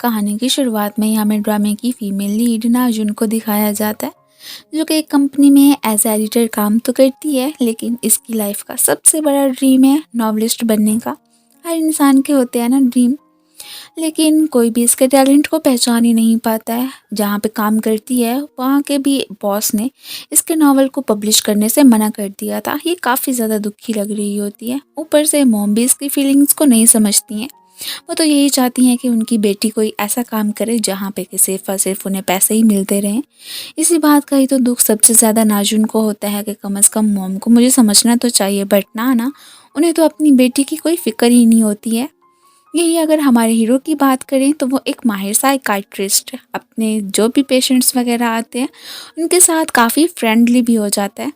कहानी की शुरुआत में ही हमें ड्रामे की फीमेल लीड नाजुन को दिखाया जाता है, जो कि एक कंपनी में एज एडिटर काम तो करती है, लेकिन इसकी लाइफ का सबसे बड़ा ड्रीम है नॉवलिस्ट बनने का। हर इंसान के होते हैं ना ड्रीम, लेकिन कोई भी इसके टैलेंट को पहचान ही नहीं पाता है। जहाँ पे काम करती है वहाँ के भी बॉस ने इसके नावल को पब्लिश करने से मना कर दिया था। ये काफ़ी ज़्यादा दुखी लग रही होती है। ऊपर से मॉम भी इसकी फीलिंग्स को नहीं समझती हैं। वो तो यही चाहती हैं कि उनकी बेटी कोई ऐसा काम करे जहाँ पे कि सिर्फ और सिर्फ उन्हें पैसे ही मिलते रहें। इसी बात का ही तो दुख सबसे ज़्यादा नाजुन को होता है कि कम से कम मॉम को मुझे समझना तो चाहिए, बट ना उन्हें तो अपनी बेटी की कोई फिक्र ही नहीं होती है। यही अगर हमारे हीरो की बात करें तो वो एक माहिर साइकाइट्रिस्ट अपने जो भी पेशेंट्स वगैरह आते हैं उनके साथ काफ़ी फ्रेंडली भी हो जाता है।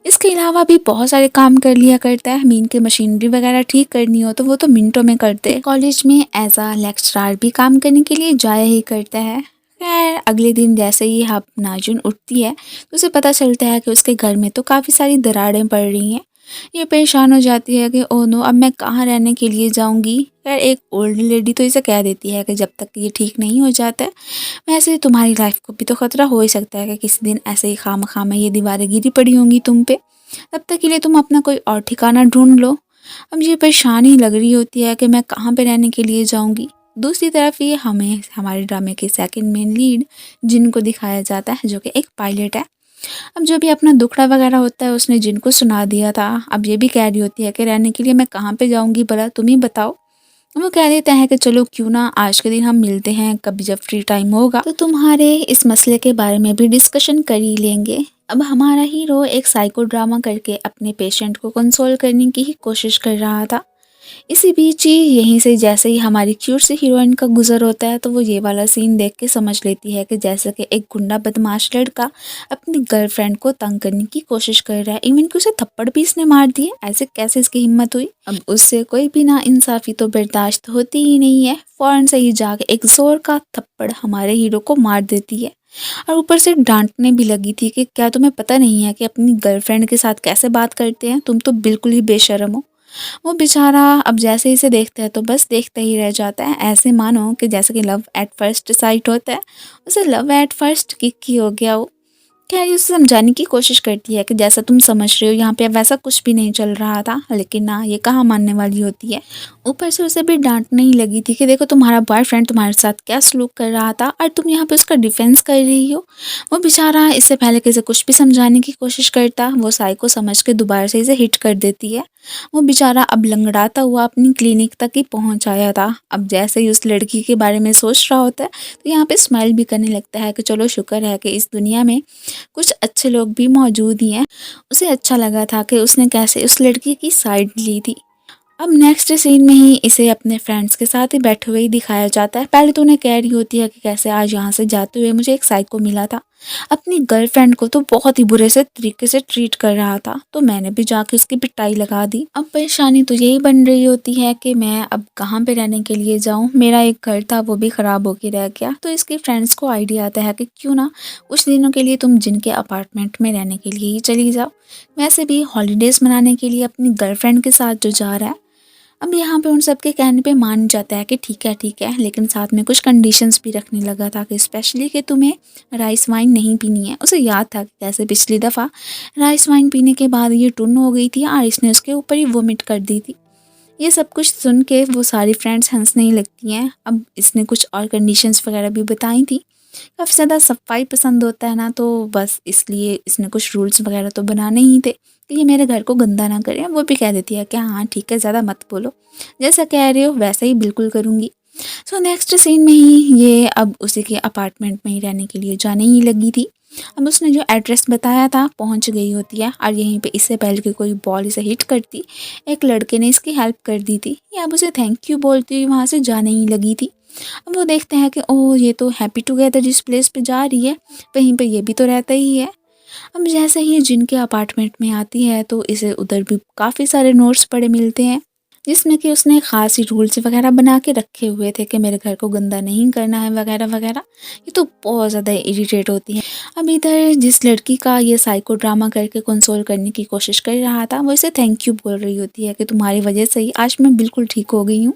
इसके अलावा भी बहुत सारे काम कर लिया करता है। मीन की मशीनरी वगैरह ठीक करनी हो तो वो तो मिनटों में करते हैं। कॉलेज में एज आ लेक्चरर भी काम करने के लिए जाया ही करता है। खैर अगले दिन जैसे ही हम नाजुन उठती है तो उसे पता चलता है कि उसके घर में तो काफ़ी सारी दरारें पड़ रही हैं। ये परेशान हो जाती है कि ओह नो, अब मैं कहाँ रहने के लिए जाऊंगी। खैर एक ओल्ड लेडी तो इसे कह देती है कि जब तक ये ठीक नहीं हो जाता है, वैसे तुम्हारी लाइफ को भी तो खतरा हो ही सकता है कि किसी दिन ऐसे ही खाम ये दीवारें गिरी पड़ी होंगी तुम पे, तब तक के लिए तुम अपना कोई और ठिकाना ढूंढ लो। अब ये परेशानी लग रही होती है कि मैं कहाँ पे रहने के लिए जाऊंगी। दूसरी तरफ ये हमें हमारे ड्रामे के सेकंड मेन लीड जिनको दिखाया जाता है, जो कि एक पायलट है। अब जो भी अपना दुखड़ा वगैरह होता है उसने जिनको सुना दिया था। अब ये भी कह रही होती है कि रहने के लिए मैं कहाँ पे जाऊंगी, भला तुम ही बताओ। वो कह देते हैं कि चलो क्यों ना आज के दिन हम मिलते हैं, कभी जब फ्री टाइम होगा तो तुम्हारे इस मसले के बारे में भी डिस्कशन कर ही लेंगे। अब हमारा हीरो एक साइको ड्रामा करके अपने पेशेंट को कंसोल करने की ही कोशिश कर रहा था। इसी बीच ही यहीं से जैसे ही हमारी क्यूट सी हीरोइन का गुजर होता है तो वो ये वाला सीन देख के समझ लेती है कि जैसे कि एक गुंडा बदमाश लड़का अपनी गर्लफ्रेंड को तंग करने की कोशिश कर रहा है। इवन कि उसे थप्पड़ भी इसने मार दिए। ऐसे कैसे इसकी हिम्मत हुई। अब उससे कोई भी ना इंसाफी तो बर्दाश्त होती ही नहीं है। फौरन से ही जाके एक जोर का थप्पड़ हमारे हीरो को मार देती है और ऊपर से डांटने भी लगी थी कि क्या तुम्हें पता नहीं है कि अपनी गर्लफ्रेंड के साथ कैसे बात करते हैं, तुम तो बिल्कुल ही बेशर्म हो। वो बेचारा अब जैसे इसे देखता है तो बस देखता ही रह जाता है। ऐसे मानो कि जैसे कि लव एट फर्स्ट साइट होता है, उसे लव एट फर्स्ट किक ही हो गया हो। खैर उसे समझाने की कोशिश करती है कि जैसा तुम समझ रहे हो यहाँ पे वैसा कुछ भी नहीं चल रहा था, लेकिन ना ये कहाँ मानने वाली होती है। ऊपर से उसे भी डांटने ही लगी थी कि देखो तुम्हारा बॉयफ्रेंड तुम्हारे साथ क्या सलूक कर रहा था और तुम यहाँ पे उसका डिफेंस कर रही हो। वो बेचारा इससे पहले कि इसे कुछ भी समझाने की कोशिश करता, वो साइको समझ के दोबारा से इसे हिट कर देती है। वो बेचारा अब लंगड़ाता हुआ अपनी क्लिनिक तक ही पहुंच आया था। अब जैसे ही उस लड़की के बारे में सोच रहा होता है तो यहाँ पे स्माइल भी करने लगता है कि चलो शुक्र है कि इस दुनिया में कुछ अच्छे लोग भी मौजूद ही हैं। उसे अच्छा लगा था कि उसने कैसे उस लड़की की साइड ली थी। अब नेक्स्ट सीन में ही इसे अपने फ्रेंड्स के साथ ही बैठे हुए ही दिखाया जाता है। पहले तो उन्हें कह रही होती है कि कैसे आज यहाँ से जाते हुए मुझे एक साइको मिला था, अपनी गर्लफ्रेंड को तो बहुत ही बुरे से तरीके से ट्रीट कर रहा था, तो मैंने भी जाके उसकी पिटाई लगा दी। अब परेशानी तो यही बन रही होती है कि मैं अब कहाँ पे रहने के लिए जाऊँ। मेरा एक घर था वो भी ख़राब होके रह गया। तो इसके फ्रेंड्स को आइडिया आता है कि क्यों ना कुछ दिनों के लिए तुम जिनके अपार्टमेंट में रहने के लिए ही चली जाओ। वैसे भी हॉलीडेज़ मनाने के लिए अपनी गर्लफ्रेंड के साथ जो जा रहा है। अब यहाँ पे उन सब के कहने पे मान जाता है कि ठीक है, लेकिन साथ में कुछ कंडीशंस भी रखने लगा था कि स्पेशली कि तुम्हें राइस वाइन नहीं पीनी है। उसे याद था कि कैसे पिछली दफ़ा राइस वाइन पीने के बाद ये टुन हो गई थी और इसने उसके ऊपर ही वोमिट कर दी थी। ये सब कुछ सुन के वो सारी फ्रेंड्स हंसने ही लगती हैं। अब इसने कुछ और कंडीशंस वगैरह भी बताई थी। काफ़ी ज़्यादा सफाई पसंद होता है ना, तो बस इसलिए इसने कुछ रूल्स वगैरह तो बनाने ही थे कि ये मेरे घर को गंदा ना करें। वो भी कह देती है कि हाँ ठीक है, ज़्यादा मत बोलो, जैसा कह रहे हो वैसा ही बिल्कुल करूँगी। सो नेक्स्ट सीन में ही ये अब उसी के अपार्टमेंट में ही रहने के लिए जाने ही लगी थी। अब उसने जो एड्रेस बताया था पहुंच गई होती है और यहीं पे इससे पहले कि कोई बॉल इसे हिट करती, एक लड़के ने इसकी हेल्प कर दी थी। ये अब उसे थैंक यू बोलती हुई वहाँ से जाने ही लगी थी। अब वो देखते हैं कि ओह ये तो हैप्पी टुगेदर जिस प्लेस पे जा रही है वहीं पे ये भी तो रहता ही है। अब जैसे ही जिनके अपार्टमेंट में आती है तो इसे उधर भी काफ़ी सारे नोट्स पड़े मिलते हैं, जिसमें कि उसने ख़ास ही रूल्स वगैरह बना के रखे हुए थे कि मेरे घर को गंदा नहीं करना है वगैरह वगैरह। ये तो बहुत ज़्यादा इरिटेट होती है। अब इधर जिस लड़की का ये साइको ड्रामा करके कंसोल करने की कोशिश कर रहा था वो इसे थैंक यू बोल रही होती है कि तुम्हारी वजह से ही आज मैं बिल्कुल ठीक हो गई हूँ।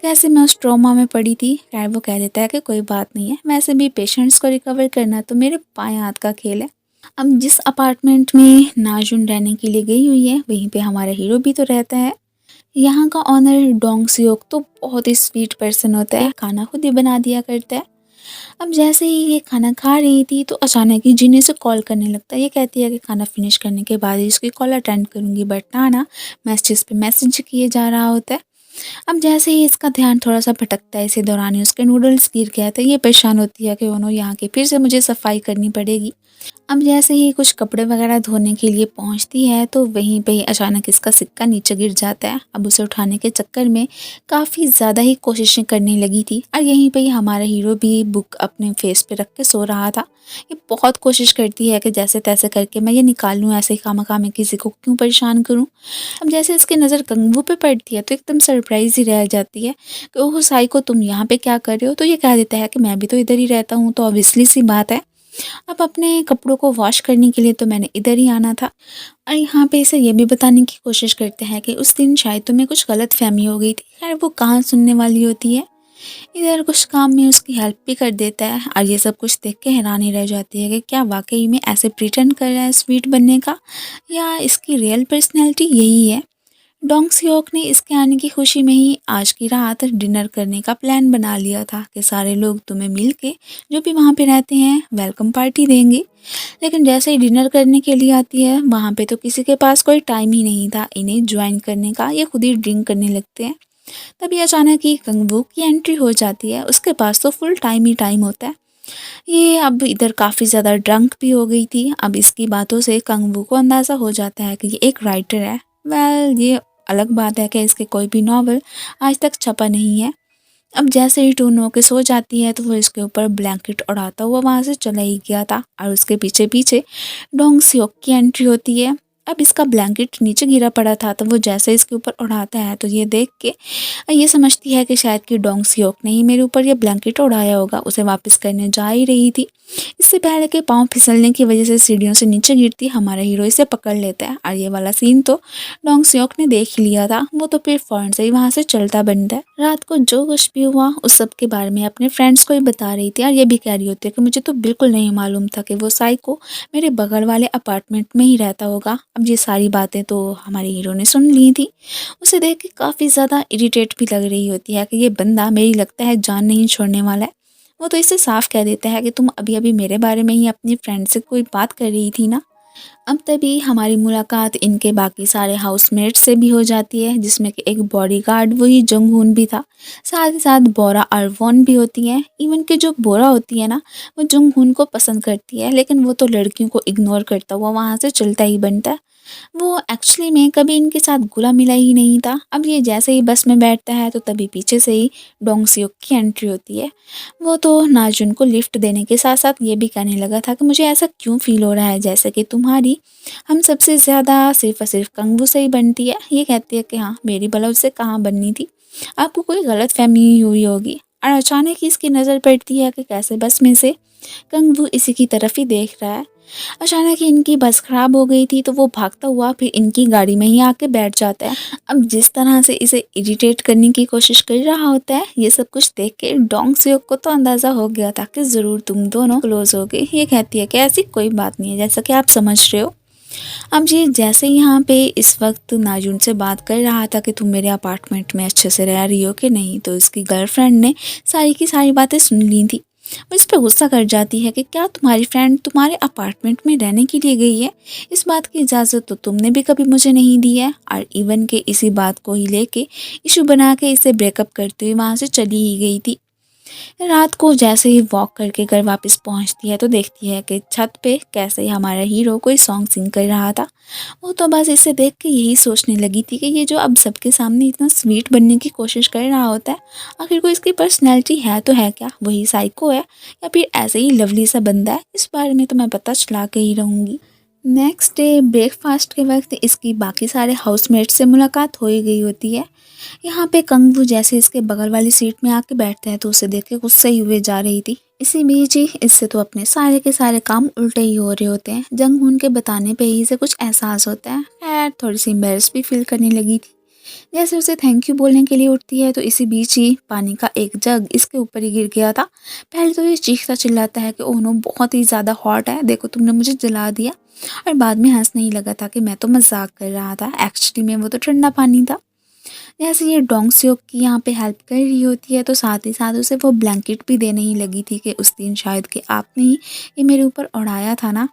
कैसे मैं उस ट्रॉमा में पड़ी थी। खैर वो कह देता है कि कोई बात नहीं है, वैसे भी पेशेंट्स को रिकवर करना तो मेरे बाएं हाथ का खेल है। अब जिस अपार्टमेंट में नाजुन रहने के लिए गई हुई है वहीं पे हमारा हीरो भी तो रहता है। यहाँ का ऑनर डोंग सियोक तो बहुत ही स्वीट पर्सन होता है, खाना खुद ही बना दिया करता है। अब जैसे ही ये खाना खा रही थी तो अचानक ही जिन्नी से कॉल करने लगता है। ये कहती है कि खाना फिनिश करने के बाद ही इसकी कॉल अटेंड करूँगी, बट ना मैसेज पे मैसेज किए जा रहा होता है। अब जैसे ही इसका ध्यान थोड़ा-सा भटकता है, इसी दौरान ही उसके नूडल्स गिर गया था। ये परेशान होती है कि ओह नो! यहाँ की फिर से मुझे सफाई करनी पड़ेगी। अब जैसे ही कुछ कपड़े वगैरह धोने के लिए पहुँचती है तो वहीं पे ही अचानक इसका सिक्का नीचे गिर जाता है। अब उसे उठाने के चक्कर में काफ़ी ज़्यादा ही कोशिशें करने लगी थी और यहीं पे ही हमारा हीरो भी बुक अपने फेस पे रख के सो रहा था। ये बहुत कोशिश करती है कि जैसे-तैसे करके मैं ये निकाल लूँ, ऐसे ही खामखा मैं किसी को क्यों परेशान करूँ। अब जैसे इसकी नज़र कंगू पे पड़ती है तो एकदम सरप्राइज़ ही रह जाती है कि ओह साइको, तुम यहाँ पे क्या कर रहे हो? तो ये कह देता है कि मैं भी तो इधर ही रहता हूँ, तो ऑब्वियसली सी बात है। अब अपने कपड़ों को वॉश करने के लिए तो मैंने इधर ही आना था। और यहाँ पे इसे ये भी बताने की कोशिश करते हैं कि उस दिन शायद तुम्हें कुछ गलतफ़हमी हो गई थी। खैर वो कहाँ सुनने वाली होती है। इधर कुछ काम में उसकी हेल्प भी कर देता है और ये सब कुछ देख के हैरानी रह जाती है कि क्या वाक़ई में ऐसे प्रिटेंड कर रहा है स्वीट बनने का, या इसकी रियल पर्सनैलिटी यही है। डोंग सियोक ने इसके आने की खुशी में ही आज की रात डिनर करने का प्लान बना लिया था कि सारे लोग तुम्हें मिल के जो भी वहाँ पे रहते हैं वेलकम पार्टी देंगे। लेकिन जैसे ही डिनर करने के लिए आती है वहाँ पे तो किसी के पास कोई टाइम ही नहीं था इन्हें ज्वाइन करने का, ये खुद ही ड्रिंक करने लगते हैं। तभी अचानक ही कंगवू की एंट्री हो जाती है, उसके पास तो फुल टाइम ही टाइम होता है। ये अब इधर काफ़ी ज़्यादा ड्रंक भी हो गई थी। अब इसकी बातों से कंगवू को अंदाज़ा हो जाता है कि ये एक राइटर है। वेल ये अलग बात है कि इसके कोई भी नॉवल आज तक छपा नहीं है। अब जैसे ही टून होके सो जाती है तो वो इसके ऊपर ब्लैंकेट उड़ाता हुआ वहाँ से चला ही गया था और उसके पीछे पीछे डोंग सियोक की एंट्री होती है। अब इसका ब्लैंकेट नीचे गिरा पड़ा था तो वो जैसे इसके ऊपर उड़ाता है तो ये देख के ये समझती है कि शायद कि डोंग सियोक ने ही मेरे ऊपर ये ब्लैंकेट उड़ाया होगा। उसे वापस करने जा ही रही थी, इससे पहले कि पाँव फिसलने की वजह से सीढ़ियों से नीचे गिरती हमारा हीरो इसे पकड़ लेता है। और ये वाला सीन तो डोंग सियोक ने देख ही लिया था, वो तो फिर फ़ौरन से ही वहाँ से चलता बनता है। रात को जो कुछ भी हुआ उस सब के बारे में अपने फ्रेंड्स को ही बता रही थी और ये भी कह रही होती है कि मुझे तो बिल्कुल नहीं मालूम था कि वो साइको मेरे बगल वाले अपार्टमेंट में ही रहता होगा। अब ये सारी बातें तो हमारे हीरो ने सुन ली थी। उसे देख के काफ़ी ज़्यादा इरिटेट भी लग रही होती है कि ये बंदा मेरी लगता है जान नहीं छोड़ने वाला है। वो तो इसे साफ कह देता है कि तुम अभी अभी मेरे बारे में ही अपनी फ्रेंड से कोई बात कर रही थी ना। अब तभी हमारी मुलाकात इनके बाकी सारे हाउसमेट्स से भी हो जाती है, जिसमें कि एक बॉडीगार्ड वही जंगहून भी था, साथ ही साथ बोरा और वॉन भी होती है। इवन कि जो बोरा होती है ना वो जंगहून को पसंद करती है, लेकिन वो तो लड़कियों को इग्नोर करता हुआ वहाँ से चलता ही बनता है। वो एक्चुअली में कभी इनके साथ घुला मिला ही नहीं था। अब ये जैसे ही बस में बैठता है तो तभी पीछे से ही डोंग सियोक की एंट्री होती है। वो तो नाजुन को लिफ्ट देने के साथ साथ ये भी कहने लगा था कि मुझे ऐसा क्यों फील हो रहा है जैसे कि तुम्हारी हम सबसे ज़्यादा सिर्फ और सिर्फ कंगू से ही बनती है। ये कहती है कि हाँ मेरी भला उससे कहाँ बननी थी, आपको कोई गलत फहमी हुई होगी। और अचानक ही इसकी नज़र पड़ती है कि कैसे बस में से कंगू इसी की तरफ ही देख रहा है। अचानक ही इनकी बस खराब हो गई थी तो वो भागता हुआ फिर इनकी गाड़ी में ही आके बैठ जाता है। अब जिस तरह से इसे इरिटेट करने की कोशिश कर रहा होता है ये सब कुछ देख के डोंग सियोक को तो अंदाज़ा हो गया था कि ज़रूर तुम दोनों क्लोज हो गए। ये कहती है कि ऐसी कोई बात नहीं है जैसा कि आप समझ रहे हो। अब ये जैसे यहाँ पे इस वक्त नाजुन से बात कर रहा था कि तुम मेरे अपार्टमेंट में अच्छे से रह रही हो कि नहीं, तो इसकी गर्लफ्रेंड ने सारी की सारी बातें सुन ली थी। वो इस पर गुस्सा कर जाती है कि क्या तुम्हारी फ्रेंड तुम्हारे अपार्टमेंट में रहने के लिए गई है, इस बात की इजाज़त तो तुमने भी कभी मुझे नहीं दी है। और इवन के इसी बात को ही लेके इशू बना के इसे ब्रेकअप करते हुए वहाँ से चली ही गई थी। रात को जैसे ही वॉक करके घर वापस पहुंचती है तो देखती है कि छत पे कैसे ही हमारा हीरो कोई सॉन्ग सिंग कर रहा था। वो तो बस इसे देख के यही सोचने लगी थी कि ये जो अब सबके सामने इतना स्वीट बनने की कोशिश कर रहा होता है, आखिर को इसकी पर्सनैलिटी है तो है क्या, वही साइको है या फिर ऐसे ही लवली सा बंदा है। इस बारे में तो मैं पता चला के ही रहूँगी। नेक्स्ट डे ब्रेकफास्ट के वक्त इसकी बाकी सारे हाउसमेट्स से मुलाकात हो ही गई होती है। यहाँ पे कंगवू जैसे इसके बगल वाली सीट में आके बैठते हैं तो उसे देख के गुस्से ही हुए जा रही थी। इसी बीच ही इससे तो अपने सारे के सारे काम उल्टे ही हो रहे होते हैं। जंगहून के बताने पे ही इसे कुछ एहसास होता है। खैर थोड़ी सी एम्बेरस भी फील करने लगी थी। जैसे उसे थैंक यू बोलने के लिए उठती है तो इसी बीच ही पानी का एक जग इसके ऊपर ही गिर गया था। पहले तो ये चीखता चिल्लाता है कि ओह नो, बहुत ही ज़्यादा हॉट है, देखो तुमने मुझे जला दिया। और बाद में हंसने ही लगा था कि मैं तो मजाक कर रहा था, एक्चुअली में वो तो ठंडा पानी था। जैसे ये डोंग सियोक की यहाँ पे हेल्प कर रही होती है तो साथ ही साथ उसे वो ब्लैंकेट भी देने ही लगी थी कि उस दिन शायद कि आपने ही ये मेरे ऊपर उड़ाया था ना।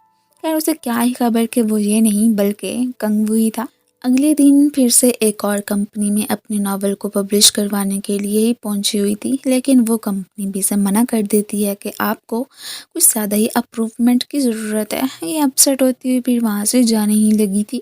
खैर उसे क्या ही खबर कि वो ये नहीं बल्कि कंगवू ही था। अगले दिन फिर से एक और कंपनी में अपने नावल को पब्लिश करवाने के लिए ही पहुंची हुई थी, लेकिन वो कंपनी भी से मना कर देती है कि आपको कुछ ज़्यादा ही अप्रूवमेंट की ज़रूरत है। ये अपसेट होती हुई फिर वहाँ से जाने ही लगी थी।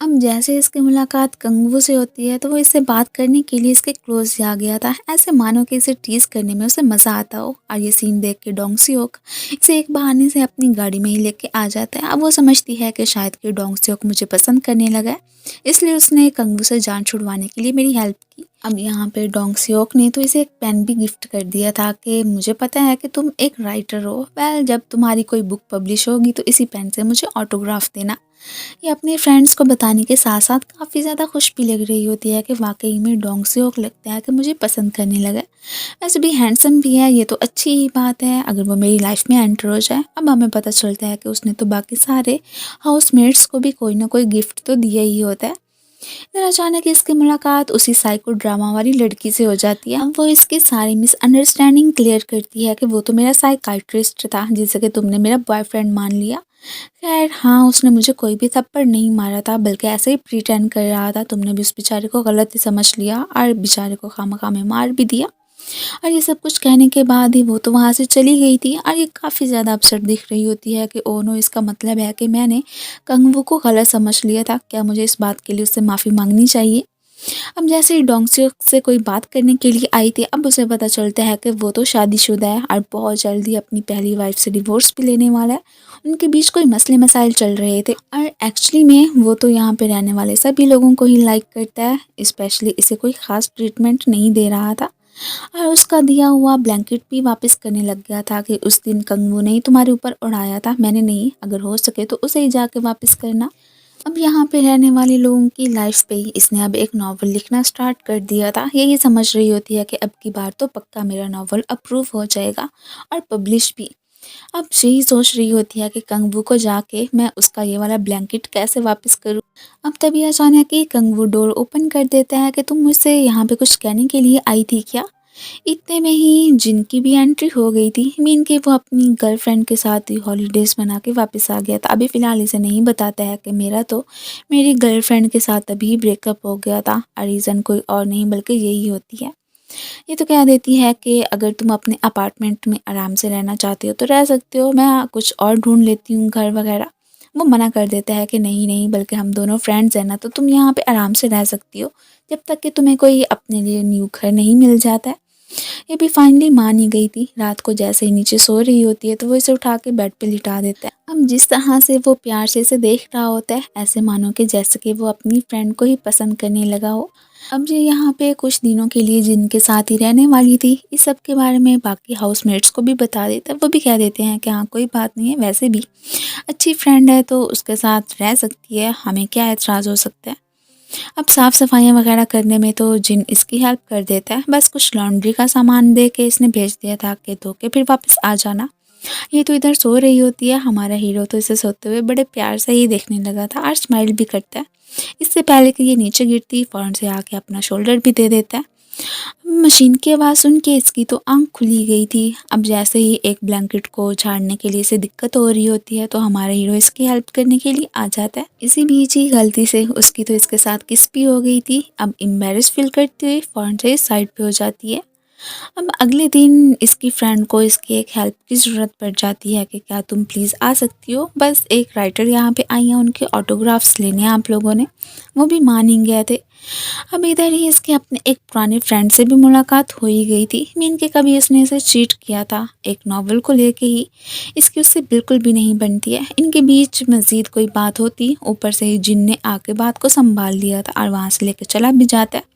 अब जैसे इसकी मुलाकात कंगवू से होती है तो वो इससे बात करने के लिए इसके क्लोज जा गया था, ऐसे मानो कि इसे टीज करने में उसे मज़ा आता हो। और ये सीन देख के डोंग सियोक इसे एक बहाने से अपनी गाड़ी में ही लेके आ जाता है। अब वो समझती है कि शायद कि डोंग सियोक मुझे पसंद करने लगा है, इसलिए उसने कंगवू से जान छुड़वाने के लिए मेरी हेल्प की। अब यहाँ पे डोंग सियोक ने तो इसे एक पेन भी गिफ्ट कर दिया था कि मुझे पता है कि तुम एक राइटर हो, वेल जब तुम्हारी कोई बुक पब्लिश होगी तो इसी पेन से मुझे ऑटोग्राफ देना। ये अपने फ्रेंड्स को बताने के साथ साथ काफ़ी ज़्यादा खुश भी लग रही होती है कि वाकई में डोंग सियोक लगता है कि मुझे पसंद करने लगा। वैसे भी हैंडसम भी है, ये तो अच्छी ही बात है अगर वो मेरी लाइफ में एंटर हो जाए। अब हमें पता चलता है कि उसने तो बाकी सारे हाउसमेट्स को भी कोई ना कोई गिफ्ट तो दिया ही होता है। फिर अचानक इसकी मुलाकात उसी साइको ड्रामा वाली लड़की से हो जाती है। अब वो इसकी सारी मिसअंडरस्टैंडिंग क्लियर करती है कि वो तो मेरा साइकाइट्रिस्ट था जिसे कि तुमने मेरा बॉयफ्रेंड मान लिया। खैर हाँ, उसने मुझे कोई भी थप्पड़ नहीं मारा था बल्कि ऐसे ही प्रिटेंड कर रहा था, तुमने भी उस बेचारे को गलत ही समझ लिया और बेचारे को खामखा में मार भी दिया। और ये सब कुछ कहने के बाद ही वो तो वहाँ से चली गई थी और ये काफ़ी ज़्यादा अपसेट दिख रही होती है कि ओ नो, इसका मतलब है कि मैंने कंगवू को गलत समझ लिया था, क्या मुझे इस बात के लिए उससे माफ़ी मांगनी चाहिए। अब जैसे ही डोंगसियोक से कोई बात करने के लिए आई थी, अब उसे पता चलता है कि वो तो शादीशुदा है और बहुत जल्दी अपनी पहली वाइफ से डिवोर्स भी लेने वाला है। उनके बीच कोई मसले मसाइल चल रहे थे और एक्चुअली में वो तो यहाँ पे रहने वाले सभी लोगों को ही लाइक करता है, स्पेशली इसे कोई ख़ास ट्रीटमेंट नहीं दे रहा था। और उसका दिया हुआ ब्लैंकेट भी वापस करने लग गया था कि उस दिन कंगू ने ही तुम्हारे ऊपर उड़ाया था, मैंने नहीं, अगर हो सके तो उसे ही जाके वापस करना। अब यहाँ पे रहने वाले लोगों की लाइफ पे ही इसने अब एक नावल लिखना स्टार्ट कर दिया था। ये समझ रही होती है कि अब की बार तो पक्का मेरा नावल अप्रूव हो जाएगा और पब्लिश भी। अब यही सोच रही होती है कि कंगवू को जाके मैं उसका ये वाला ब्लैंकेट कैसे वापस करूँ। अब तभी अचानक ही कंगवू डोर ओपन कर देता है कि तुम मुझसे यहाँ पे कुछ कहने के लिए आई थी क्या। इतने में ही जिनकी भी एंट्री हो गई थी, मीन के वो अपनी गर्लफ्रेंड के साथ ही हॉलीडेज़ मना के वापस आ गया था। अभी फ़िलहाल इसे नहीं बताता है कि मेरा तो मेरी गर्लफ्रेंड के साथ अभी ब्रेकअप हो गया था और रीज़न कोई और नहीं बल्कि यही होती है। ये तो कह देती है कि अगर तुम अपने अपार्टमेंट में आराम से रहना चाहती हो तो रह सकते हो, मैं कुछ और ढूंढ लेती हूँ घर वगैरह। वो मना कर देता है कि नहीं नहीं, बल्कि हम दोनों फ्रेंड्स हैं ना, तो तुम यहाँ पे आराम से रह सकती हो जब तक कि तुम्हें कोई अपने लिए न्यू घर नहीं मिल जाता है। ये भी फाइनली मान ही गई थी। रात को जैसे ही नीचे सो रही होती है तो वो इसे उठा के बेड पे लिटा देता है। अब जिस तरह से वो प्यार से इसे देख रहा होता है, ऐसे मानो कि जैसे कि वो अपनी फ्रेंड को ही पसंद करने लगा हो। अब ये यहाँ पे कुछ दिनों के लिए जिनके साथ ही रहने वाली थी, इस सब के बारे में बाकी हाउसमेट्स को भी बता देता है। वो भी कह देते हैं कि हाँ कोई बात नहीं है, वैसे भी अच्छी फ्रेंड है तो उसके साथ रह सकती है, हमें क्या एतराज़ हो सकता है। अब साफ़ सफाइयाँ वगैरह करने में तो जिन इसकी हेल्प कर देता है, बस कुछ लॉन्ड्री का सामान दे के इसने भेज दिया था कि धो के फिर वापस आ जाना। ये तो इधर सो रही होती है, हमारा हीरो तो इसे सोते हुए बड़े प्यार से ही देखने लगा था और स्माइल भी करता है। इससे पहले कि ये नीचे गिरती फ़ौरन से आके अपना शोल्डर भी दे देता है। मशीन की आवाज़ सुन के इसकी तो आंख खुली गई थी। अब जैसे ही एक ब्लैंकेट को झाड़ने के लिए इसे दिक्कत हो रही होती है तो हमारा हीरो इसकी हेल्प करने के लिए आ जाता है। इसी बीच ही गलती से उसकी तो इसके साथ किस भी हो गई थी। अब एम्बैरेस फील करते हुए फ़ौरन से साइड पे हो जाती है। अब अगले दिन इसकी फ्रेंड को इसकी एक हेल्प की ज़रूरत पड़ जाती है कि क्या तुम प्लीज़ आ सकती हो, बस एक राइटर यहाँ पे आई हैं, उनके ऑटोग्राफ्स लेने हैं आप लोगों ने। वो भी मान ही गए थे। अब इधर ही इसके अपने एक पुराने फ्रेंड से भी मुलाकात हो ही गई थी, मीन के कभी इसने इसे चीट किया था एक नॉवल को लेके ही। इसकी उससे बिल्कुल भी नहीं बनती है। इनके बीच मज़ीद कोई बात होती, ऊपर से ही जिन ने आके बात को संभाल लिया था और वहाँ से लेकर चला भी जाता है।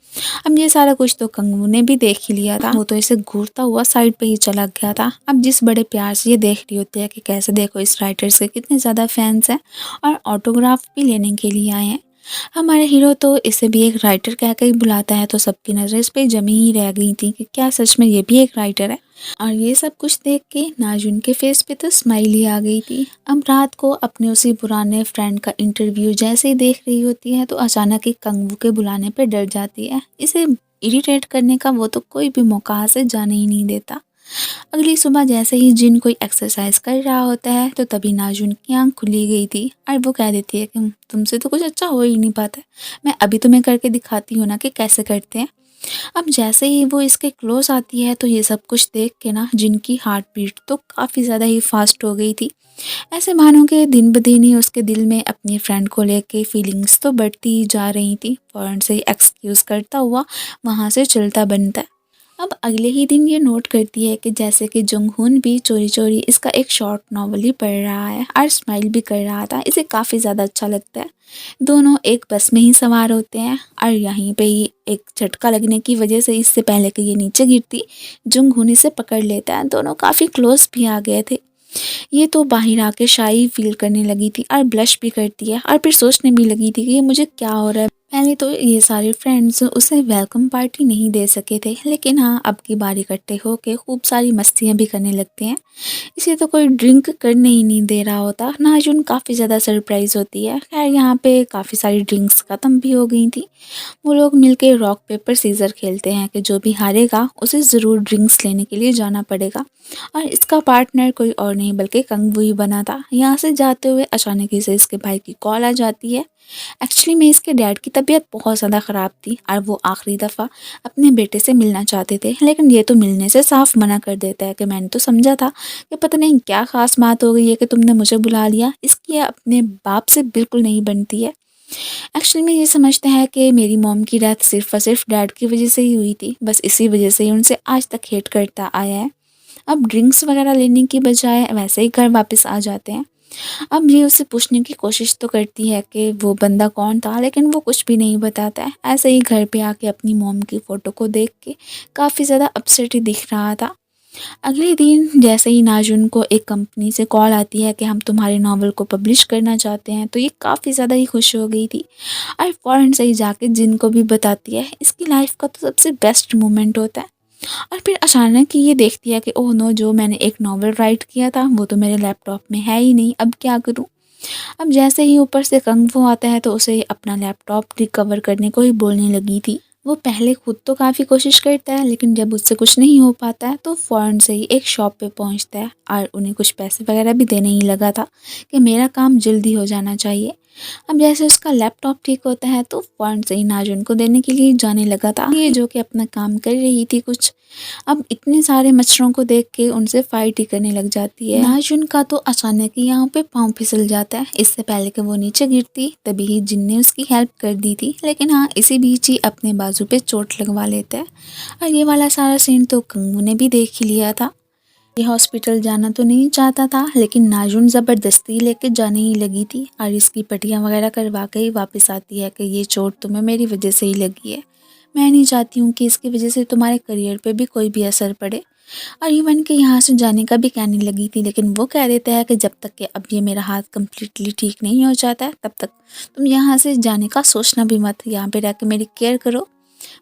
अब ये सारा कुछ तो कंगू ने भी देख ही लिया था, वो तो इसे घूरता हुआ साइड पे ही चला गया था। अब जिस बड़े प्यार से ये देख रही होती है कि कैसे देखो इस राइटर से कितने ज़्यादा फैंस हैं और ऑटोग्राफ भी लेने के लिए आए हैं। हमारा हीरो तो इसे भी एक राइटर कह कर ही बुलाता है, तो सबकी नज़र इस पे जमी ही रह गई थी कि क्या सच में ये भी एक राइटर है। और ये सब कुछ देख के नाजुन के फेस पे तो स्माइल ही आ गई थी। अब रात को अपने उसी पुराने फ्रेंड का इंटरव्यू जैसे ही देख रही होती है तो अचानक ही कंगू के बुलाने पे डर जाती है। इसे इरिटेट करने का वो तो कोई भी मौका से जाने ही नहीं देता। अगली सुबह जैसे ही जिन कोई एक्सरसाइज कर रहा होता है तो तभी नाजुन की आंख खुली गई थी और वो कह देती है कि तुमसे तो कुछ अच्छा हो ही नहीं पाता है, मैं अभी तुम्हें करके दिखाती हूँ ना कि कैसे करते हैं। अब जैसे ही वो इसके क्लोज आती है तो ये सब कुछ देख के ना जिनकी हार्ट बीट तो काफ़ी ज़्यादा ही फास्ट हो गई थी। ऐसे मानो कि दिन ब दिन ही उसके दिल में अपनी फ्रेंड को लेके फीलिंग्स तो बढ़ती ही जा रही थी। फ़ौरन से ही एक्सक्यूज़ करता हुआ वहाँ से चलता बनता है। अब अगले ही दिन ये नोट करती है कि जैसे कि जंगहून भी चोरी चोरी इसका एक शॉर्ट नॉवल ही पढ़ रहा है और स्माइल भी कर रहा था। इसे काफ़ी ज़्यादा अच्छा लगता है। दोनों एक बस में ही सवार होते हैं और यहीं पे ही एक झटका लगने की वजह से इससे पहले कि ये नीचे गिरती जंगहून इसे पकड़ लेता है। दोनों काफ़ी क्लोज भी आ गए थे। ये तो बाहर आके शाई फील करने लगी थी और ब्लश भी करती है और फिर सोचने भी लगी थी कि ये मुझे क्या हो रहा है। पहले तो ये सारे फ्रेंड्स उसे वेलकम पार्टी नहीं दे सके थे, लेकिन हाँ अब की बार इकट्ठे होके खूब सारी मस्तियाँ भी करने लगते हैं। इसे तो कोई ड्रिंक करने ही नहीं दे रहा होता। नाजुन काफ़ी ज़्यादा सरप्राइज़ होती है। खैर यहाँ पे काफ़ी सारी ड्रिंक्स ख़त्म भी हो गई थी। वो लोग मिलके रॉक पेपर सीज़र खेलते हैं कि जो भी हारेगा उसे ज़रूर ड्रिंक्स लेने के लिए जाना पड़ेगा। और इसका पार्टनर कोई और नहीं बल्कि कंगवू ही बना था। यहाँ से जाते हुए अचानक ही से इसके भाई की कॉल आ जाती है। एक्चुअली में इसके डैड की तबीयत बहुत ज़्यादा ख़राब थी और वो आखिरी दफ़ा अपने बेटे से मिलना चाहते थे, लेकिन ये तो मिलने से साफ मना कर देता है कि मैंने तो समझा था कि पता नहीं क्या ख़ास बात हो गई है कि तुमने मुझे बुला लिया। इसकी अपने बाप से बिल्कुल नहीं बनती है। एक्चुअली में ये समझता है कि मेरी मॉम की डेथ सिर्फ और सिर्फ डैड की वजह से ही हुई थी, बस इसी वजह से ही उनसे आज तक हेट करता आया है। अब ड्रिंक्स वगैरह लेने की बजाय वैसे ही घर वापस आ जाते हैं। अब ये उससे पूछने की कोशिश तो करती है कि वो बंदा कौन था, लेकिन वो कुछ भी नहीं बताता है। ऐसे ही घर पे आके अपनी मॉम की फ़ोटो को देख के काफ़ी ज़्यादा अपसेट ही दिख रहा था। अगले दिन जैसे ही नाजुन को एक कंपनी से कॉल आती है कि हम तुम्हारे नावल को पब्लिश करना चाहते हैं, तो ये काफ़ी ज़्यादा ही खुश हो गई थी और फ़ौरन से ही जाके जिन को भी बताती है। इसकी लाइफ का तो सबसे बेस्ट मोमेंट होता है। और फिर अचानक ये देखती है कि ओह नो, जो मैंने एक नॉवल राइट किया था वो तो मेरे लैपटॉप में है ही नहीं, अब क्या करूँ। अब जैसे ही ऊपर से कंगफू आता है तो उसे अपना लैपटॉप रिकवर करने को ही बोलने लगी थी। वो पहले खुद तो काफ़ी कोशिश करता है, लेकिन जब उससे कुछ नहीं हो पाता है तो फ़ौरन से ही एक शॉप पे पहुंचता है और उन्हें कुछ पैसे वगैरह भी देने ही लगा था कि मेरा काम जल्दी हो जाना चाहिए। अब जैसे उसका लैपटॉप ठीक होता है तो फ़ौरन से ही नाजुन को देने के लिए जाने लगा था, ये जो कि अपना काम कर रही थी कुछ। अब इतने सारे मच्छरों को देख के उनसे फाइट ही करने लग जाती है। नाजुन का तो अचानक ही यहाँ पे पाँव फिसल जाता है। इससे पहले कि वो नीचे गिरती तभी ही जिन ने उसकी हेल्प कर दी थी, लेकिन हाँ इसी बीच ही अपने बाजू पे चोट लगवा लेता है। और ये वाला सारा सीन तो कंगू ने भी देख ही लिया था। ये हॉस्पिटल जाना तो नहीं चाहता था, लेकिन नाजुन ज़बरदस्ती लेके जाने ही लगी थी और इसकी पट्टियाँ वगैरह करवा के ही वापस आती है कि ये चोट तुम्हें मेरी वजह से ही लगी है। मैं नहीं चाहती हूँ कि इसकी वजह से तुम्हारे करियर पे भी कोई भी असर पड़े। और इवन के यहाँ से जाने का भी कहने लगी थी, लेकिन वो कह देता है कि जब तक कि अब ये मेरा हाथ कम्प्लीटली ठीक नहीं हो जाता है तब तक तुम यहाँ से जाने का सोचना भी मत, यहाँ पे रह के मेरी केयर करो।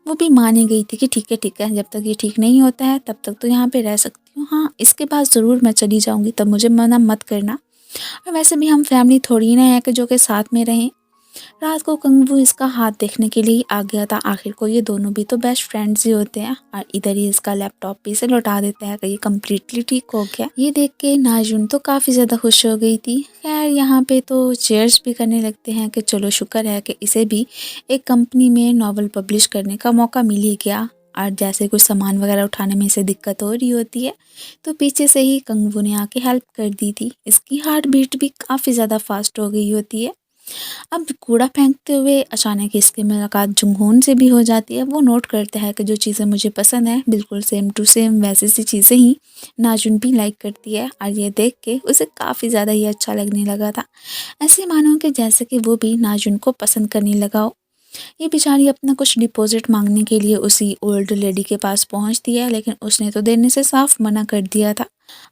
वो भी मानी गई थी कि ठीक है, जब तक ये ठीक नहीं होता है तब तक तो यहाँ पे रह सकती हूँ। हाँ इसके बाद ज़रूर मैं चली जाऊँगी, तब मुझे मना मत करना। और वैसे भी हम फैमिली थोड़ी ना है कि जो कि साथ में रहें। रात को कंगफू इसका हाथ देखने के लिए आ गया था। आखिर को ये दोनों भी तो बेस्ट फ्रेंड्स ही होते हैं। और इधर ही इसका लैपटॉप भी इसे लौटा देता है कि ये कम्प्लीटली ठीक हो गया। ये देख के नाजुन तो काफ़ी ज़्यादा खुश हो गई थी। खैर यहाँ पे तो चेयर्स भी करने लगते हैं कि चलो शुक्र है कि इसे भी एक कंपनी में नावल पब्लिश करने का मौका मिल ही गया। और जैसे कुछ सामान वगैरह उठाने में इसे दिक्कत हो रही होती है तो पीछे से ही कंगफू ने आके हेल्प कर दी थी। इसकी हार्ट बीट भी काफ़ी ज़्यादा फास्ट हो गई होती है। अब कूड़ा फेंकते हुए अचानक इसकी मुलाकात जंगहून से भी हो जाती है। वो नोट करता है कि जो चीज़ें मुझे पसंद है बिल्कुल सेम टू सेम वैसी सी चीज़ें ही नाजुन भी लाइक करती है। और ये देख के उसे काफ़ी ज़्यादा ही अच्छा लगने लगा था। ऐसे मानो कि जैसे कि वो भी नाजुन को पसंद करने लगा हो। ये बेचारी अपना कुछ डिपॉजिट मांगने के लिए उसी ओल्ड लेडी के पास पहुंचती है, लेकिन उसने तो देने से साफ मना कर दिया था।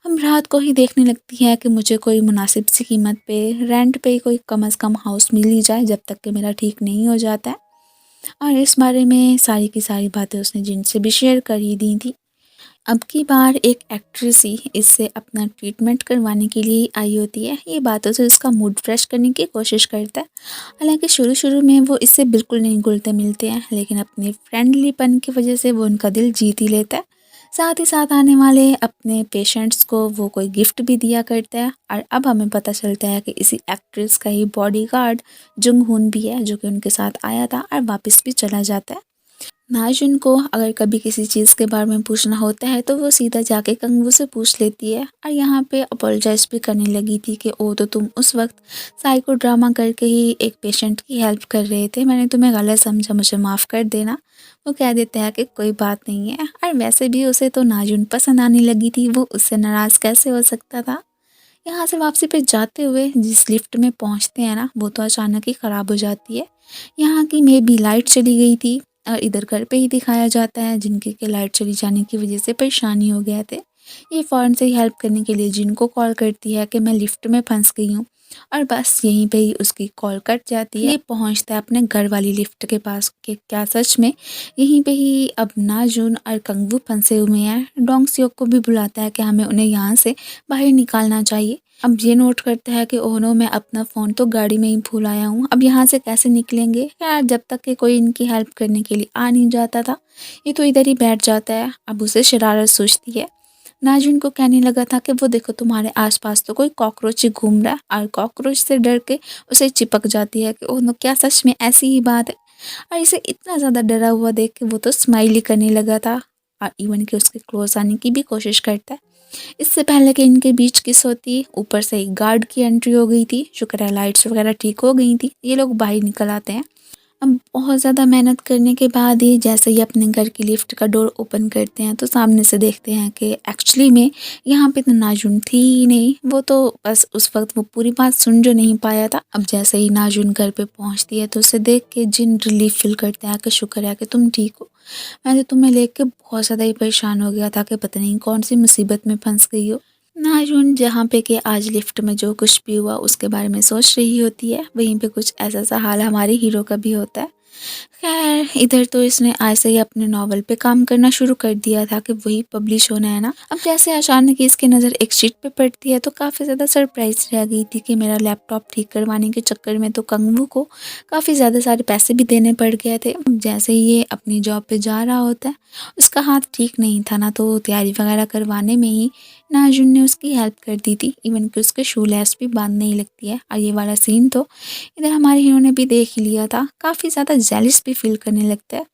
हम रात को ही देखने लगती है कि मुझे कोई मुनासिब सी कीमत पे रेंट पे कोई कम से कम हाउस मिल ही जाए जब तक कि मेरा ठीक नहीं हो जाता है। और इस बारे में सारी की सारी बातें उसने जिनसे भी शेयर कर ही दी थी। अब की बार एक एक्ट्रेस ही इससे अपना ट्रीटमेंट करवाने के लिए ही आई होती है। ये बातों से उसका मूड फ्रेश करने की कोशिश करता है। हालांकि शुरू शुरू में वो इससे बिल्कुल नहीं घुलते मिलते हैं, लेकिन अपने फ्रेंडलीपन की वजह से वो उनका दिल जीत ही लेता है। साथ ही साथ आने वाले अपने पेशेंट्स को वो कोई गिफ्ट भी दिया करता है। और अब हमें पता चलता है कि इसी एक्ट्रेस का ही बॉडीगार्ड जुंग हुन भी है, जो कि उनके साथ आया था और वापस भी चला जाता है। नाज़ुन को अगर कभी किसी चीज़ के बारे में पूछना होता है तो वो सीधा जाके कंगू से पूछ लेती है। और यहाँ पे अपोलोजाइज़ भी करने लगी थी कि ओ तो तुम उस वक्त साइको ड्रामा करके ही एक पेशेंट की हेल्प कर रहे थे, मैंने तुम्हें गलत समझा, मुझे माफ़ कर देना। वो कह देता है कि कोई बात नहीं है। और वैसे भी उसे तो नाज़ुन पसंद आने लगी थी, वो उससे नाराज़ कैसे हो सकता था। यहाँ से वापसी पे जाते हुए जिस लिफ्ट में पहुँचते हैं ना, वो तो अचानक ही ख़राब हो जाती है। यहाँ की मे बी लाइट चली गई थी और इधर घर पे ही दिखाया जाता है जिनकी के लाइट चली जाने की वजह से परेशानी हो गए थे। ये फ़ौरन से ही हेल्प करने के लिए जिनको कॉल करती है कि मैं लिफ्ट में फंस गई हूँ। और बस यहीं पे ही उसकी कॉल कट जाती है। ये पहुँचता है अपने घर वाली लिफ्ट के पास कि क्या सच में यहीं पे ही अब नाजुन और कंगू फंसे हुए हैं। डोंग सियोक को भी बुलाता है कि हमें उन्हें यहाँ से बाहर निकालना चाहिए। अब ये नोट करता है कि ओह नो, मैं अपना फ़ोन तो गाड़ी में ही भूल आया हूँ, अब यहाँ से कैसे निकलेंगे। यार जब तक कि कोई इनकी हेल्प करने के लिए आ नहीं जाता था, ये तो इधर ही बैठ जाता है। अब उसे शरारत सूझती है। नाज़ुन को कहने लगा था कि वो देखो तुम्हारे आसपास तो कोई कॉकरोच ही घूम रहा है। और कॉकरोच से डर के उसे चिपक जाती है कि ओह नो, क्या सच में ऐसी ही बात है। और इसे इतना ज़्यादा डरा हुआ देख के वो तो स्माइल ही करने लगा था और इवन कि उसके क्लोज आने की भी कोशिश करता है। इससे पहले कि इनके बीच किस होती, ऊपर से एक गार्ड की एंट्री हो गई थी। शुक्र है लाइट्स वगैरह ठीक हो गई थी। ये लोग बाहर निकल आते हैं। अब बहुत ज़्यादा मेहनत करने के बाद ही जैसे ही अपने घर की लिफ्ट का डोर ओपन करते हैं तो सामने से देखते हैं कि एक्चुअली में यहाँ पे तो नाजुन थी ही नहीं। वो तो बस उस वक्त वो पूरी बात सुन जो नहीं पाया था। अब जैसे ही नाजुन घर पे पहुँचती है तो उसे देख के जिन रिलीफ फील करते हैं कि शुक्र है कि तुम ठीक हो। मैं तो तुम्हें लेके बहुत ज़्यादा ही परेशान हो गया था कि पता नहीं कौन सी मुसीबत में फंस गई हो। नाज़ुन जहाँ पे कि आज लिफ्ट में जो कुछ भी हुआ उसके बारे में सोच रही होती है, वहीं पे कुछ ऐसा सा हाल हमारे हीरो का भी होता है। खैर इधर तो इसने आज से ही अपने नॉवल पे काम करना शुरू कर दिया था कि वही पब्लिश होना है ना। अब जैसे अचानक ही इसकी नज़र एक शीट पे पड़ती है तो काफ़ी ज़्यादा सरप्राइज रह गई थी कि मेरा लैपटॉप ठीक करवाने के चक्कर में तो कंगवू को काफ़ी ज़्यादा सारे पैसे भी देने पड़ गए थे। अब जैसे ही ये अपनी जॉब पे जा रहा होता है, उसका हाथ ठीक नहीं था ना, तो तैयारी वगैरह करवाने में ही नाजुन ने उसकी हेल्प कर दी थी। इवन कि उसके शू लेस भी बांधने ही लगती है। और ये वाला सीन तो इधर हमारे हीरो ने भी देख ही लिया था। काफ़ी ज़्यादा जेलिस भी फील करने लगता है।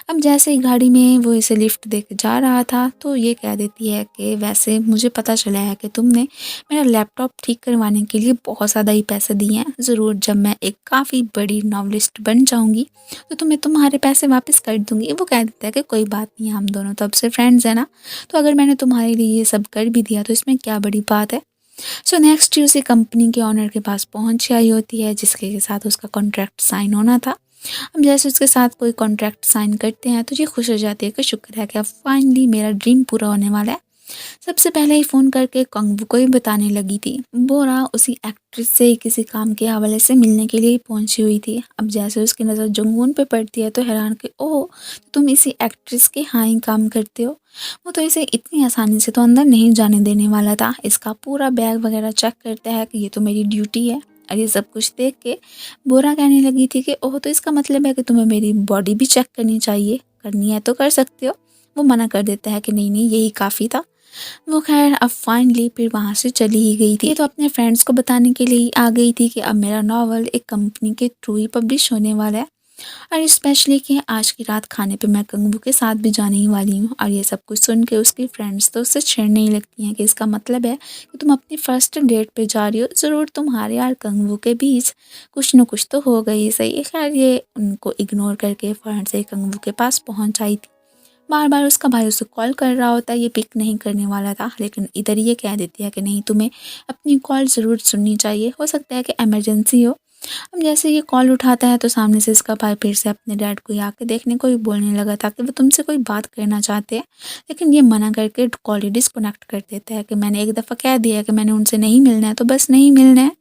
अब जैसे ही गाड़ी में वो इसे लिफ्ट देके जा रहा था तो ये कह देती है कि वैसे मुझे पता चला है कि तुमने मेरा लैपटॉप ठीक करवाने के लिए बहुत ज़्यादा ही पैसे दिए हैं। ज़रूर जब मैं एक काफ़ी बड़ी नॉवलिस्ट बन जाऊंगी तो तुम्हें तुम्हारे पैसे वापस कर दूंगी। वो कह देता है कि कोई बात नहीं, हम दोनों तो अब से फ्रेंड्स हैं ना, तो अगर मैंने तुम्हारे लिए ये सब कर भी दिया तो इसमें क्या बड़ी बात है। सो नेक्स्ट उसी कंपनी के ऑनर के पास पहुंच आई होती है जिसके साथ उसका कॉन्ट्रैक्ट साइन होना था। हम जैसे उसके साथ कोई कॉन्ट्रैक्ट साइन करते हैं तो ये खुश हो जाती है कि शुक्र है कि अब फाइनली मेरा ड्रीम पूरा होने वाला है। सबसे पहले ही फ़ोन करके कंगवू को ही बताने लगी थी। बोरा उसी एक्ट्रेस से किसी काम के हवाले से मिलने के लिए ही पहुंची हुई थी। अब जैसे उसकी नज़र जंगून पे पड़ती है तो हैरान कि ओह, तुम इसी एक्ट्रेस के हाँ ही काम करते हो। वो तो इसे इतनी आसानी से तो अंदर नहीं जाने देने वाला था। इसका पूरा बैग वगैरह चेक करता है कि ये तो मेरी ड्यूटी है। और ये सब कुछ देख के बोरा कहने लगी थी कि ओह, तो इसका मतलब है कि तुम्हें मेरी बॉडी भी चेक करनी चाहिए, करनी है तो कर सकते हो। वो मना कर देता है कि नहीं नहीं, यही काफ़ी था। वो खैर अब फाइनली फिर वहाँ से चली ही गई थी। ये तो अपने फ्रेंड्स को बताने के लिए ही आ गई थी कि अब मेरा नावल एक कंपनी के थ्रू ही पब्लिश होने वाला है। और स्पेशली कि आज की रात खाने पे मैं कंगू के साथ भी जाने ही वाली हूँ। और ये सब कुछ सुन के उसकी फ्रेंड्स तो उससे छेड़ने ही लगती हैं कि इसका मतलब है कि तुम अपनी फर्स्ट डेट पे जा रही हो, ज़रूर तुम्हारे और कंगू के बीच कुछ न कुछ तो होगा ही सही। खैर ये उनको इग्नोर करके फ़ौरन से कंगू के पास पहुँच आई थी। बार बार उसका भाई उसे कॉल कर रहा होता है, ये पिक नहीं करने वाला था, लेकिन इधर ये कह देती है कि नहीं, तुम्हें अपनी कॉल ज़रूर सुननी चाहिए, हो सकता है कि इमरजेंसी हो। अब जैसे ये कॉल उठाता है तो सामने से इसका भाई फिर से अपने डैड को आके देखने को ही बोलने लगा था कि वो तुमसे कोई बात करना चाहते हैं, लेकिन ये मना करके कॉल ही डिस्कनेक्ट कर देता है कि मैंने एक दफ़ा कह दिया कि मैंने उनसे नहीं मिलना है तो बस नहीं मिलना है।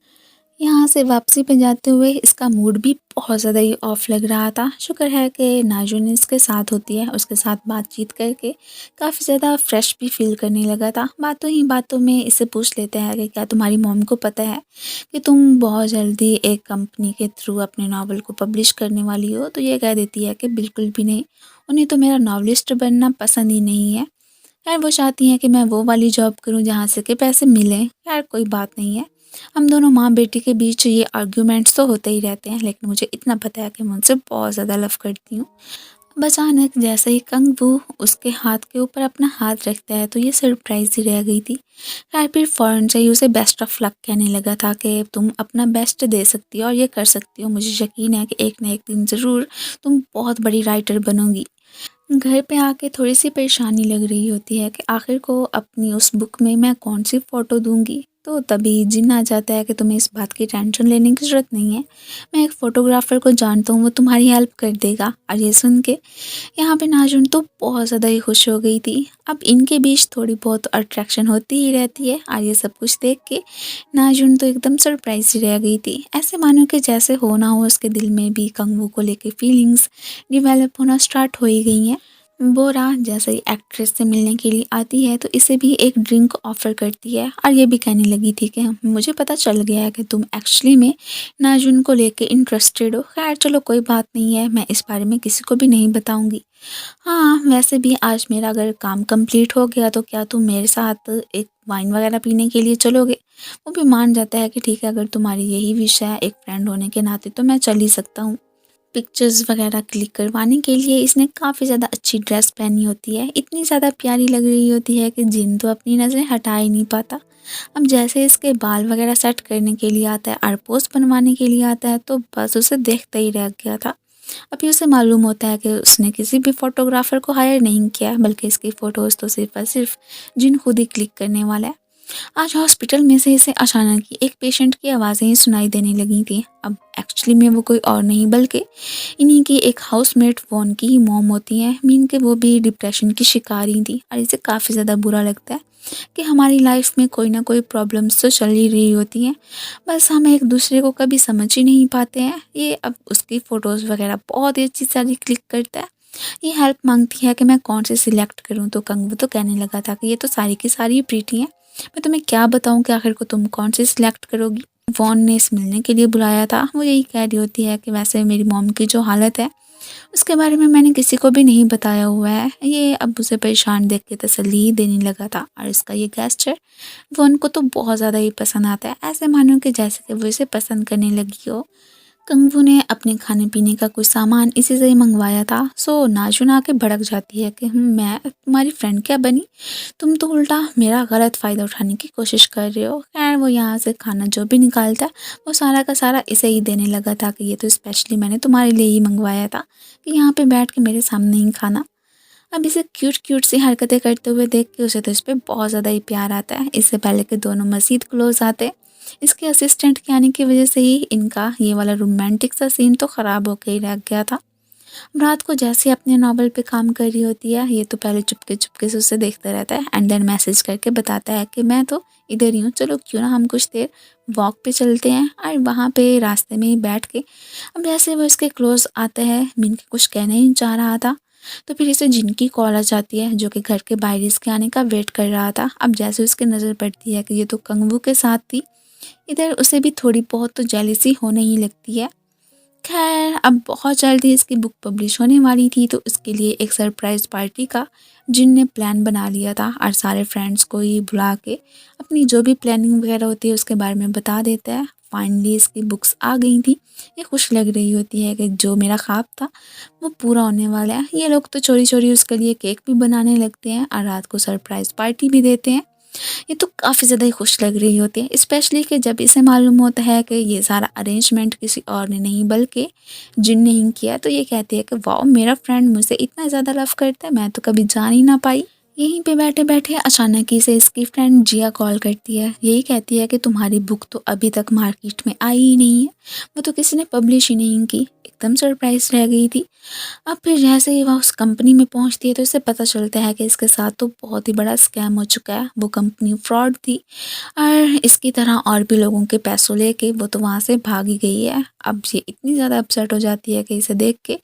यहाँ से वापसी पे जाते हुए इसका मूड भी बहुत ज़्यादा ही ऑफ लग रहा था। शुक्र है कि नाज़ुन इसके साथ होती है, उसके साथ बातचीत करके काफ़ी ज़्यादा फ्रेश भी फ़ील करने लगा था। बातों ही बातों में इससे पूछ लेते हैं कि क्या तुम्हारी मॉम को पता है कि तुम बहुत जल्दी एक कंपनी के थ्रू अपने नावल को पब्लिश करने वाली हो? तो ये कह देती है कि बिल्कुल भी नहीं, उन्हें तो मेरा नॉवलिस्ट बनना पसंद ही नहीं है। खैर वो चाहती हैं कि मैं वो वाली जॉब करूं जहां से कि पैसे मिलें। खैर कोई बात नहीं है, हम दोनों माँ बेटी के बीच ये आर्ग्यूमेंट्स तो होते ही रहते हैं, लेकिन मुझे इतना पता है कि मैं उनसे बहुत ज़्यादा लव करती हूँ। अब अचानक जैसे ही कंगफू उसके हाथ के ऊपर अपना हाथ रखता है तो ये सरप्राइज ही रह गई थी। खैर फिर फ़ौरन से ही उसे बेस्ट ऑफ लक कहने लगा था कि तुम अपना बेस्ट दे सकती हो और ये कर सकती हो, मुझे यकीन है कि एक ना एक दिन ज़रूर तुम बहुत बड़ी राइटर बनोगी। घर पे आके थोड़ी-सी परेशानी लग रही होती है कि आखिर को अपनी उस बुक में मैं कौन-सी फ़ोटो दूँगी। तो तभी जिन आ जाता है कि तुम्हें इस बात की टेंशन लेने की ज़रूरत नहीं है। मैं एक फ़ोटोग्राफ़र को जानता हूँ, वो तुम्हारी हेल्प कर देगा। और ये सुन के यहाँ पे नाज़ुन तो बहुत ज़्यादा ही खुश हो गई थी। अब इनके बीच थोड़ी बहुत अट्रैक्शन होती ही रहती है और ये सब कुछ देख के नाज़ुन तो एकदम सरप्राइज़ ही रह गई थी। ऐसे मानो कि जैसे हो ना हो उसके दिल में भी कंगू को लेके फीलिंग्स डेवलप होना स्टार्ट हो ही गई हैं। बोरा जैसे ही एक्ट्रेस से मिलने के लिए आती है तो इसे भी एक ड्रिंक ऑफ़र करती है और ये भी कहने लगी थी कि मुझे पता चल गया है कि तुम एक्चुअली में नाज़ुन को लेके इंटरेस्टेड हो। खैर चलो कोई बात नहीं है, मैं इस बारे में किसी को भी नहीं बताऊँगी। हाँ, वैसे भी आज मेरा अगर काम कंप्लीट हो गया तो क्या तुम मेरे साथ एक वाइन वगैरह पीने के लिए चलोगे? वो भी मान जाता है कि ठीक है, अगर तुम्हारी यही विश है एक फ्रेंड होने के नाते तो मैं चल ही सकता हूँ। पिक्चर्स वगैरह क्लिक करवाने के लिए इसने काफ़ी ज़्यादा अच्छी ड्रेस पहनी होती है, इतनी ज़्यादा प्यारी लग रही होती है कि जिन तो अपनी नज़रें हटा ही नहीं पाता। अब जैसे इसके बाल वगैरह सेट करने के लिए आता है और पोस्ट बनवाने के लिए आता है तो बस उसे देखते ही रह गया था। अभी उसे मालूम होता है कि उसने किसी भी फ़ोटोग्राफ़र को हायर नहीं किया है, बल्कि इसकी फ़ोटोज़ तो सिर्फ़ और सिर्फ़ जिन खुद ही क्लिक करने वाला है। आज हॉस्पिटल में से इसे अचानक ही एक पेशेंट की आवाज़ें ही सुनाई देने लगी थी। अब एक्चुअली में वो कोई और नहीं बल्कि इन्हीं की एक हाउसमेट फ़ोन की ही मॉम होती हैं। मीन के वो भी डिप्रेशन की शिकार ही थी और इसे काफ़ी ज़्यादा बुरा लगता है कि हमारी लाइफ में कोई ना कोई प्रॉब्लम्स तो चल ही रही होती हैं, बस हम एक दूसरे को कभी समझ ही नहीं पाते हैं। ये अब उसकी फ़ोटोज़ वगैरह बहुत ही अच्छी सारी क्लिक करता है। ये हेल्प मांगती है कि मैं कौन से सिलेक्ट करूं, तो कंगू तो कहने लगा था कि ये तो सारी की सारी प्रीटी हैं, मैं तुम्हें क्या बताऊं कि आखिर को तुम कौन सी सिलेक्ट करोगी। वॉन ने इस मिलने के लिए बुलाया था, वो यही कह रही होती है कि वैसे मेरी मॉम की जो हालत है उसके बारे में मैंने किसी को भी नहीं बताया हुआ है। ये अब उसे परेशान देख के तसल्ली ही देने लगा था और इसका ये गेस्चर वॉन को तो बहुत ज़्यादा ही पसंद आता है, ऐसे मानो कि जैसे कि वो इसे पसंद करने लगी हो। कंगफू ने अपने खाने पीने का कुछ सामान इसी से ही मंगवाया था। सो नाज़ुन आके भड़क जाती है कि मैं तुम्हारी फ्रेंड क्या बनी, तुम तो उल्टा मेरा गलत फ़ायदा उठाने की कोशिश कर रहे हो। खैर वो यहाँ से खाना जो भी निकालता वो सारा का सारा इसे ही देने लगा था कि ये तो स्पेशली मैंने तुम्हारे लिए ही मंगवाया था कि यहाँ पे बैठ के मेरे सामने ही खाना। अब इसे क्यूट क्यूट सी हरकतें करते हुए देख के उसे तो इस पे बहुत ज़्यादा ही प्यार आता है। इससे पहले कि दोनों मज़ीद क्लोज आते, इसके असिस्टेंट के आने की वजह से ही इनका ये वाला रोमांटिक सा सीन तो ख़राब होकर ही रह गया था। रात को जैसे ही अपने नॉवल पे काम कर रही होती है ये तो पहले चुपके चुपके से उसे देखता रहता है एंड देन मैसेज करके बताता है कि मैं तो इधर ही हूँ, चलो क्यों ना हम कुछ देर वॉक पे चलते हैं। और वहाँ पे रास्ते में ही बैठ के अब जैसे वो इसके क्लोज आता है, मिन के कुछ कहना ही चाह रहा था तो फिर इसे जिनकी कॉल आ जाती है जो कि घर के बाहर इसके आने का वेट कर रहा था। अब जैसे उसकी नज़र पड़ती है कि ये तो कंगू के साथ थी, इधर उसे भी थोड़ी बहुत तो जेलसी होने ही लगती है। खैर अब बहुत जल्दी इसकी बुक पब्लिश होने वाली थी तो उसके लिए एक सरप्राइज़ पार्टी का जिन ने प्लान बना लिया था और सारे फ्रेंड्स को ही बुला के अपनी जो भी प्लानिंग वगैरह होती है उसके बारे में बता देता है। फाइनली इसकी बुक्स आ गई थी, ये खुश लग रही होती है कि जो मेरा ख्वाब था वो पूरा होने वाला है। ये लोग तो चोरी चोरी उसके लिए केक भी बनाने लगते हैं और रात को सरप्राइज़ पार्टी भी देते हैं। ये तो काफ़ी ज़्यादा ही खुश लग रही होती है, स्पेशली कि जब इसे मालूम होता है कि ये सारा अरेंजमेंट किसी और ने नहीं बल्कि जिन ने ही किया, तो ये कहती है कि वाओ मेरा फ्रेंड मुझसे इतना ज़्यादा लव करता है, मैं तो कभी जान ही ना पाई। यहीं पे बैठे-बैठे अचानक ही से इसकी फ्रेंड जिया कॉल करती है। यही कहती है कि तुम्हारी बुक तो अभी तक मार्केट में आई ही नहीं है, वो तो किसी ने पब्लिश ही नहीं की। एकदम सरप्राइज़ रह गई थी। अब फिर जैसे ही वह उस कंपनी में पहुंचती है तो इसे पता चलता है कि इसके साथ तो बहुत ही बड़ा स्कैम हो चुका है। वो कंपनी फ्रॉड थी और इसकी तरह और भी लोगों के पैसों लेके वो तो वहाँ से भाग ही गई है। अब ये इतनी ज़्यादा अपसेट हो जाती है कि इसे देख के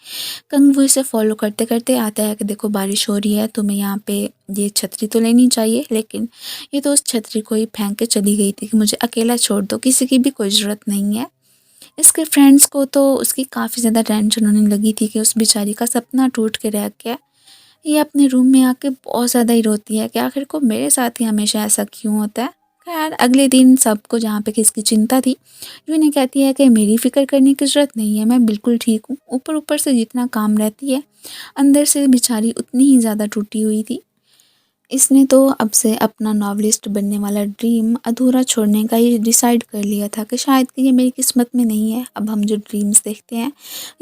कंगफू इसे फॉलो करते करते आता है कि देखो बारिश हो रही है, तुम्हें यहाँ पे ये छतरी तो लेनी चाहिए, लेकिन ये तो उस छतरी को ही फेंक के चली गई थी कि मुझे अकेला छोड़ दो, किसी की भी कोई ज़रूरत नहीं है। इसके फ्रेंड्स को तो उसकी काफ़ी ज़्यादा टेंशन होने लगी थी कि उस बेचारी का सपना टूट के रह गया। ये अपने रूम में आके बहुत ज़्यादा ही रोती है कि आखिर को मेरे साथ ही हमेशा ऐसा क्यों होता है। खैर अगले दिन सबको जहाँ पे किसकी चिंता थी, यूँ कहती है कि मेरी फ़िक्र करने की ज़रूरत नहीं है, मैं बिल्कुल ठीक हूँ। ऊपर ऊपर से जितना काम रहती है, अंदर से बेचारी उतनी ही ज़्यादा टूटी हुई थी। इसने तो अब से अपना नॉवलिस्ट बनने वाला ड्रीम अधूरा छोड़ने का ही डिसाइड कर लिया था कि शायद कि ये मेरी किस्मत में नहीं है। अब हम जो ड्रीम्स देखते हैं,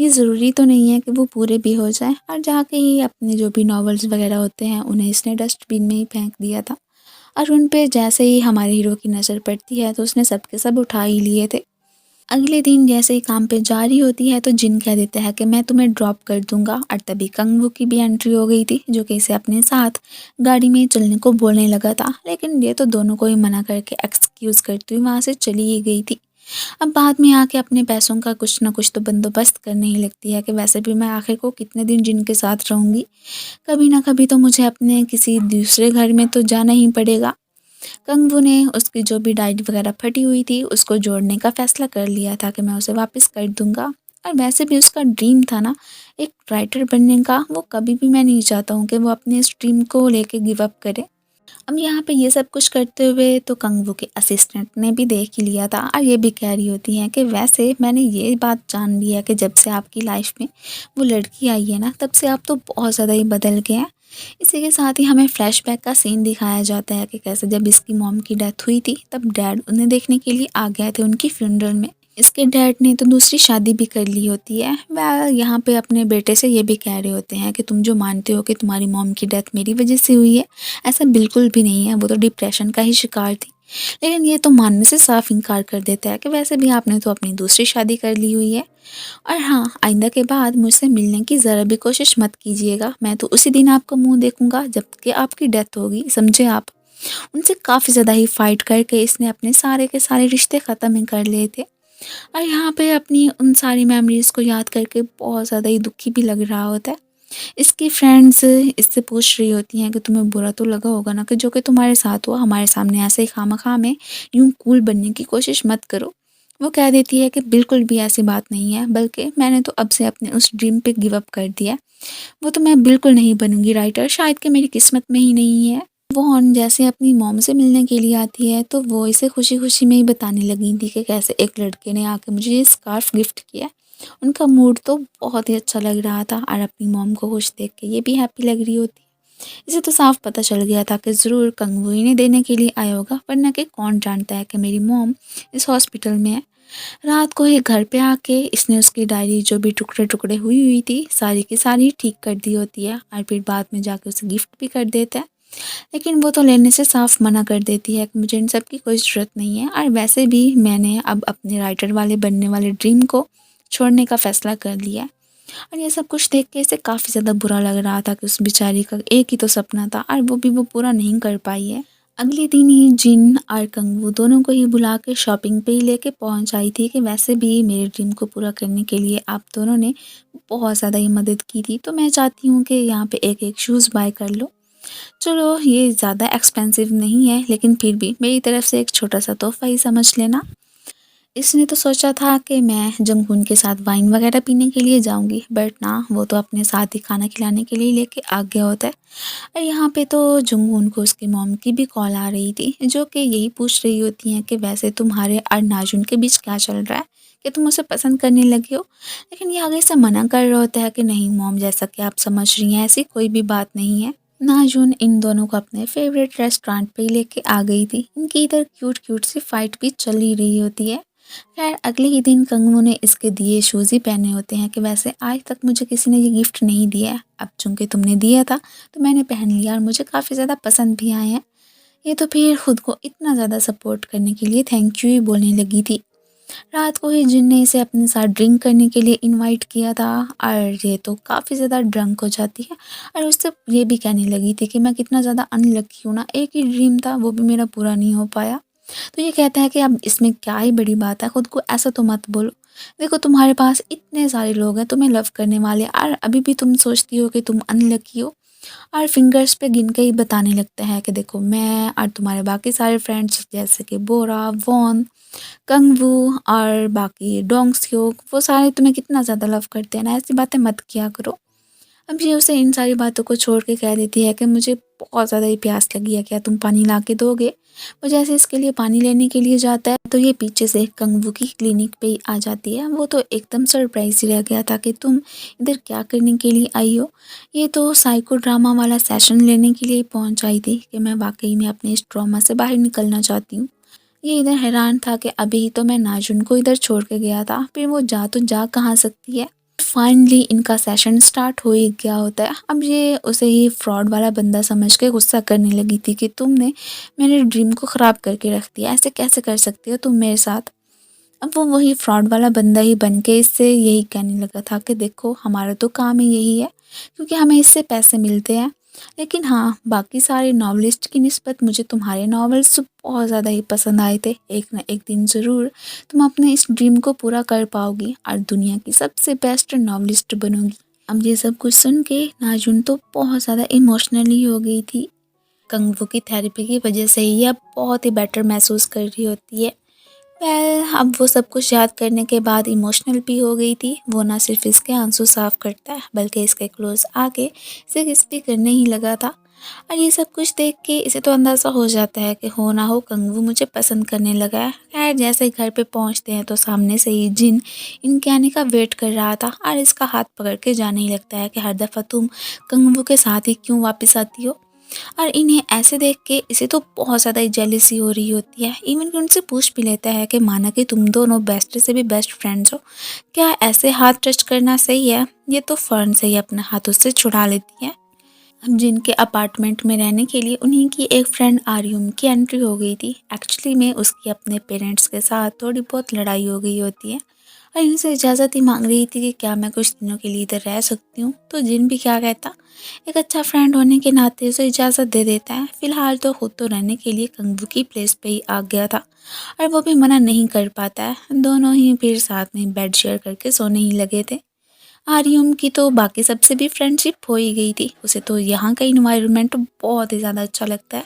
ये ज़रूरी तो नहीं है कि वो पूरे भी हो जाएं। और जाके ही अपने जो भी नॉवेल्स वगैरह होते हैं उन्हें इसने डस्टबिन में ही फेंक दिया था। और उन पे जैसे ही हमारे हीरो की नज़र पड़ती है तो उसने सब के सब उठा ही लिए थे। अगले दिन जैसे ही काम पे जा रही होती है तो जिन कह देता है कि मैं तुम्हें ड्रॉप कर दूंगा। और तभी कंगवू की भी एंट्री हो गई थी, जो कि इसे अपने साथ गाड़ी में चलने को बोलने लगा था, लेकिन ये तो दोनों को ही मना करके एक्सक्यूज़ करती हुई वहाँ से चली ही गई थी। अब बाद में आके अपने पैसों का कुछ ना कुछ तो बंदोबस्त करने ही लगती है कि वैसे भी मैं आखिर को कितने दिन जिन के साथ रहूँगी, कभी ना कभी तो मुझे अपने किसी दूसरे घर में तो जाना ही पड़ेगा। कंगवू ने उसकी जो भी डाइट वगैरह फटी हुई थी उसको जोड़ने का फ़ैसला कर लिया था कि मैं उसे वापस कर दूँगा। और वैसे भी उसका ड्रीम था ना एक राइटर बनने का, वो कभी भी मैं नहीं चाहता हूँ कि वो अपने इस ड्रीम को लेके गिव अप करे। अब यहाँ पे ये सब कुछ करते हुए तो कंगवू के असिस्टेंट ने भी देख ही लिया था और ये भी कह रही होती हैं कि वैसे मैंने ये बात जान ली है कि जब से आपकी लाइफ में वो लड़की आई है ना, तब से आप तो बहुत ज़्यादा ही बदल गए हैं। इसी के साथ ही हमें फ्लैशबैक का सीन दिखाया जाता है कि कैसे जब इसकी मॉम की डेथ हुई थी तब डैड उन्हें देखने के लिए आ गए थे उनकी फ्यूनरल में। इसके डैड ने तो दूसरी शादी भी कर ली होती है। वह यहाँ पे अपने बेटे से ये भी कह रहे होते हैं कि तुम जो मानते हो कि तुम्हारी मॉम की डेथ मेरी वजह से हुई है, ऐसा बिल्कुल भी नहीं है, वो तो डिप्रेशन का ही शिकार थी। लेकिन ये तो मानने से साफ इनकार कर देता है कि वैसे भी आपने तो अपनी दूसरी शादी कर ली हुई है। और हाँ, आइंदा के बाद मुझसे मिलने की ज़रा भी कोशिश मत कीजिएगा, मैं तो उसी दिन आपका मुंह देखूंगा जबकि आपकी डेथ होगी, समझे आप। उनसे काफ़ी ज़्यादा ही फाइट करके इसने अपने सारे के सारे रिश्ते ख़त्म ही कर लिए थे। और यहाँ पे अपनी उन सारी मेमोरीज़ को याद करके बहुत ज़्यादा ही दुखी भी लग रहा होता है। इसकी फ्रेंड्स इससे पूछ रही होती हैं कि तुम्हें बुरा तो लगा होगा ना कि जो कि तुम्हारे साथ हुआ, हमारे सामने ऐसे ही खामखा में यूं कूल बनने की कोशिश मत करो। वो कह देती है कि बिल्कुल भी ऐसी बात नहीं है, बल्कि मैंने तो अब से अपने उस ड्रीम पे गिव अप कर दिया है। वो तो मैं बिल्कुल नहीं बनूंगी राइटर, शायद कि मेरी किस्मत में ही नहीं है। वो ऑन जैसे अपनी मॉम से मिलने के लिए आती है तो वो इसे खुशी खुशी में ही बताने लगी थी कि कैसे एक लड़के ने आके मुझे ये स्कार्फ गिफ्ट किया। उनका मूड तो बहुत ही अच्छा लग रहा था और अपनी मॉम को खुश देख के ये भी हैप्पी लग रही होती। इसे तो साफ पता चल गया था कि ज़रूर कंगू ही ने देने के लिए आया होगा, वरना कि कौन जानता है कि मेरी मॉम इस हॉस्पिटल में है। रात को ही घर पे आके इसने उसकी डायरी जो भी टुकड़े टुकड़े हुई हुई थी सारी की सारी ठीक कर दी होती है और फिर बाद में जाके उसे गिफ्ट भी कर देता है। लेकिन वो तो लेने से साफ मना कर देती है कि मुझे इन सब की कोई ज़रूरत नहीं है, और वैसे भी मैंने अब अपने राइटर वाले बनने वाले ड्रीम को छोड़ने का फ़ैसला कर लिया है। और ये सब कुछ देख के इसे काफ़ी ज़्यादा बुरा लग रहा था कि उस बेचारी का एक ही तो सपना था और वो भी वो पूरा नहीं कर पाई है। अगले दिन ही जिन और कंगू दोनों को ही बुला के शॉपिंग पे ही लेके पहुंच आई थी कि वैसे भी मेरे ड्रीम को पूरा करने के लिए आप दोनों ने बहुत ज़्यादा ही मदद की थी, तो मैं चाहती हूँ कि यहाँ पे एक एक शूज़ बाय कर लो। चलो ये ज़्यादा एक्सपेंसिव नहीं है, लेकिन फिर भी मेरी तरफ से एक छोटा सा तोहफ़ा ही समझ लेना। इसने तो सोचा था कि मैं जंगून के साथ वाइन वगैरह पीने के लिए जाऊंगी, बट ना वो तो अपने साथ ही खाना खिलाने के लिए लेके आ गया होता है। और यहाँ पे तो जंगून को उसकी मॉम की भी कॉल आ रही थी, जो कि यही पूछ रही होती हैं कि वैसे तुम्हारे और नाजुन के बीच क्या चल रहा है, कि तुम उसे पसंद करने लगे हो। लेकिन ये आगे से मना कर रहा होता है कि नहीं मॉम, जैसा कि आप समझ रही हैं ऐसी कोई भी बात नहीं है। नाजुन इन दोनों को अपने फेवरेट रेस्टोरेंट पे ही लेके आ गई थी। इनकी इधर क्यूट क्यूट सी फाइट भी चल ही रही होती है। खैर अगले ही दिन कंगमू ने इसके दिए शूज़ ही पहने होते हैं कि वैसे आज तक मुझे किसी ने ये गिफ्ट नहीं दिया है, अब चूँकि तुमने दिया था तो मैंने पहन लिया और मुझे काफ़ी ज़्यादा पसंद भी आए हैं। ये तो फिर खुद को इतना ज़्यादा सपोर्ट करने के लिए थैंक यू ही बोलने लगी थी। रात को ही जिन ने इसे अपने साथ ड्रिंक करने के लिए इनवाइट किया था और ये तो काफ़ी ज़्यादा ड्रंक हो जाती है और उससे ये भी कहने लगी थी कि मैं कितना ज़्यादा अनलकी हूँ ना, एक ही ड्रीम था वो भी मेरा पूरा नहीं हो पाया। तो ये कहता है कि अब इसमें क्या ही बड़ी बात है, खुद को ऐसा तो मत बोलो। देखो तुम्हारे पास इतने सारे लोग हैं तुम्हें लव करने वाले और अभी भी तुम सोचती हो कि तुम अनलकी हो। और फिंगर्स पे गिन के ही बताने लगता है कि देखो मैं और तुम्हारे बाकी सारे फ्रेंड्स जैसे कि बोरा, वॉन, कंगवू और बाकी डोंगस्योक वो सारे तुम्हें कितना ज़्यादा लव करते हैं ना, ऐसी बातें मत किया करो। अब ये उसे इन सारी बातों को छोड़ के कह देती है कि मुझे बहुत ज़्यादा ही प्यास लगी है, क्या तुम पानी ला के दोगे? वो जैसे इसके लिए पानी लेने के लिए जाता है तो ये पीछे से कंगवू की क्लिनिक पे ही आ जाती है। वो तो एकदम सरप्राइज ही रह गया था कि तुम इधर क्या करने के लिए आई हो। ये तो साइको ड्रामा वाला सेशन लेने के लिए पहुंच आई थी कि मैं वाकई में अपने इस ट्रॉमा से बाहर निकलना चाहती हूँ। ये इधर हैरान था कि अभी तो मैं नाजुन को इधर छोड़ के गया था, फिर वो जा तो जा कहाँ सकती है। फाइनली इनका सेशन स्टार्ट हो ही गया होता है। अब ये उसे ही फ्रॉड वाला बंदा समझ के गुस्सा करने लगी थी कि तुमने मेरे ड्रीम को ख़राब करके रख दिया, ऐसे कैसे कर सकती हो तुम मेरे साथ। अब वो वही फ्रॉड वाला बंदा ही बन के इससे यही कहने लगा था कि देखो हमारा तो काम ही यही है क्योंकि हमें इससे पैसे मिलते हैं। लेकिन हाँ, बाकी सारे नॉवलिस्ट की निस्बत मुझे तुम्हारे नॉवेल्स बहुत ज़्यादा ही पसंद आए थे। एक ना एक दिन ज़रूर तुम अपने इस ड्रीम को पूरा कर पाओगी और दुनिया की सबसे बेस्ट नॉवलिस्ट बनोगी। अब ये सब कुछ सुन के नाजुन तो बहुत ज़्यादा इमोशनली हो गई थी। कंगफू की थेरेपी की वजह से ही अब बहुत ही बेटर महसूस कर रही होती है। अब वो सब कुछ याद करने के बाद इमोशनल भी हो गई थी। वो ना सिर्फ इसके आंसू साफ करता है बल्कि इसके क्लोज आके इसे किस भी करने ही लगा था। और ये सब कुछ देख के इसे तो अंदाज़ा हो जाता है कि हो ना हो कंगू मुझे पसंद करने लगा है। खैर जैसे ही घर पे पहुंचते हैं तो सामने से ही जिन इनके आने का वेट कर रहा था और इसका हाथ पकड़ के जाने ही लगता है कि हर दफ़ा तुम कंगू के साथ ही क्यों वापस आती हो। और इन्हें ऐसे देख के इसे तो बहुत ज़्यादा ही जेलसी हो रही होती है। इवन कि उनसे पूछ भी लेता है कि माना कि तुम दोनों बेस्ट से भी बेस्ट फ्रेंड्स हो, क्या ऐसे हाथ टच करना सही है? ये तो फ़ौरन से ही अपना हाथ उससे छुड़ा लेती है। अब जिनके अपार्टमेंट में रहने के लिए उन्हीं की एक फ्रेंड आर्यम की एंट्री हो गई थी। एक्चुअली में उसकी अपने पेरेंट्स के साथ थोड़ी बहुत लड़ाई हो गई होती है और इनसे इजाज़त ही मांग रही थी कि क्या मैं कुछ दिनों के लिए इधर रह सकती हूँ। तो जिन भी क्या कहता, एक अच्छा फ्रेंड होने के नाते उसे इजाज़त दे देता है। फिलहाल तो खुद तो रहने के लिए कंगू की प्लेस पे ही आ गया था और वो भी मना नहीं कर पाता है। दोनों ही फिर साथ में बेड शेयर करके सोने ही लगे थे। आर्यम की तो बाकी सबसे भी फ्रेंडशिप हो ही गई थी। उसे तो यहाँ का इन्वायरमेंट बहुत ही ज़्यादा अच्छा लगता है।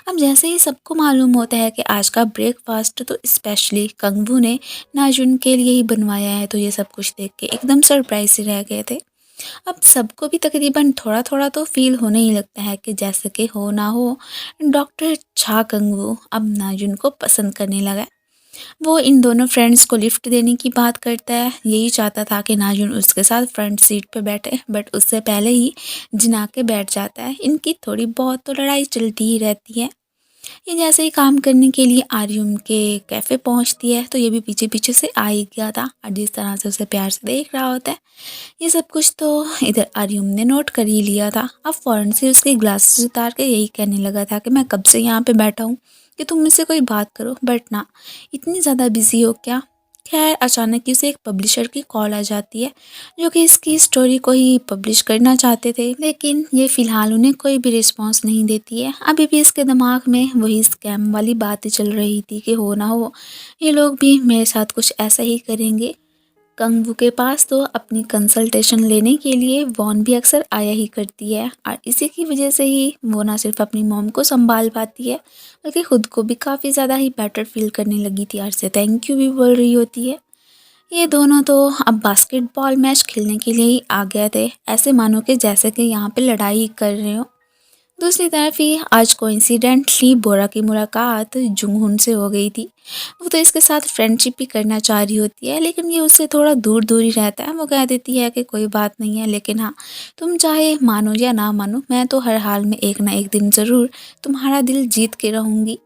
अब जैसे ही सबको मालूम होता है कि आज का ब्रेकफास्ट तो स्पेशली कंगवू ने नाजुन के लिए ही बनवाया है, तो ये सब कुछ देख के एकदम सरप्राइज से रह गए थे। अब सबको भी तकरीबन थोड़ा थोड़ा तो फील होने ही लगता है कि जैसे कि हो ना हो डॉक्टर छा कंगवू अब नाजुन को पसंद करने लगा है। वो इन दोनों फ्रेंड्स को लिफ्ट देने की बात करता है। यही चाहता था कि नाजुन उसके साथ फ्रंट सीट पे बैठे, बट उससे पहले ही जिना के बैठ जाता है। इनकी थोड़ी बहुत तो लड़ाई चलती ही रहती है। ये जैसे ही काम करने के लिए आर्यम के कैफ़े पहुंचती है तो ये भी पीछे पीछे से आ ही गया था और जिस तरह से उसे प्यार से देख रहा होता है, ये सब कुछ तो इधर आर्यम ने नोट कर ही लिया था। अब फ़ौरन से उसके ग्लासेस उतार के यही कहने लगा था कि मैं कब से यहाँ पे बैठा हूँ कि तुम मुझसे कोई बात करो, बट ना, इतनी ज़्यादा बिजी हो क्या। खैर अचानक ही उसे एक पब्लिशर की कॉल आ जाती है जो कि इसकी स्टोरी को ही पब्लिश करना चाहते थे, लेकिन ये फ़िलहाल उन्हें कोई भी रिस्पांस नहीं देती है। अभी भी इसके दिमाग में वही स्कैम वाली बातें चल रही थी कि हो ना हो ये लोग भी मेरे साथ कुछ ऐसा ही करेंगे। कंगवू के पास तो अपनी कंसल्टेशन लेने के लिए वॉन भी अक्सर आया ही करती है और इसी की वजह से ही वो ना सिर्फ अपनी मॉम को संभाल पाती है बल्कि खुद को भी काफ़ी ज़्यादा ही बेटर फील करने लगी थी और से थैंक यू भी बोल रही होती है। ये दोनों तो अब बास्केटबॉल मैच खेलने के लिए ही आ गए थे, ऐसे मानो कि जैसे कि यहाँ पे लड़ाई ही कर रहे हो। दूसरी तरफ ही आज कोइंसिडेंटली बोरा की मुलाकात जुंगहुन से हो गई थी। वो तो इसके साथ फ्रेंडशिप भी करना चाह रही होती है लेकिन ये उससे थोड़ा दूर दूर ही रहता है। वो कह देती है कि कोई बात नहीं है, लेकिन हाँ, तुम चाहे मानो या ना मानो मैं तो हर हाल में एक ना एक दिन ज़रूर तुम्हारा दिल जीत के रहूँगी।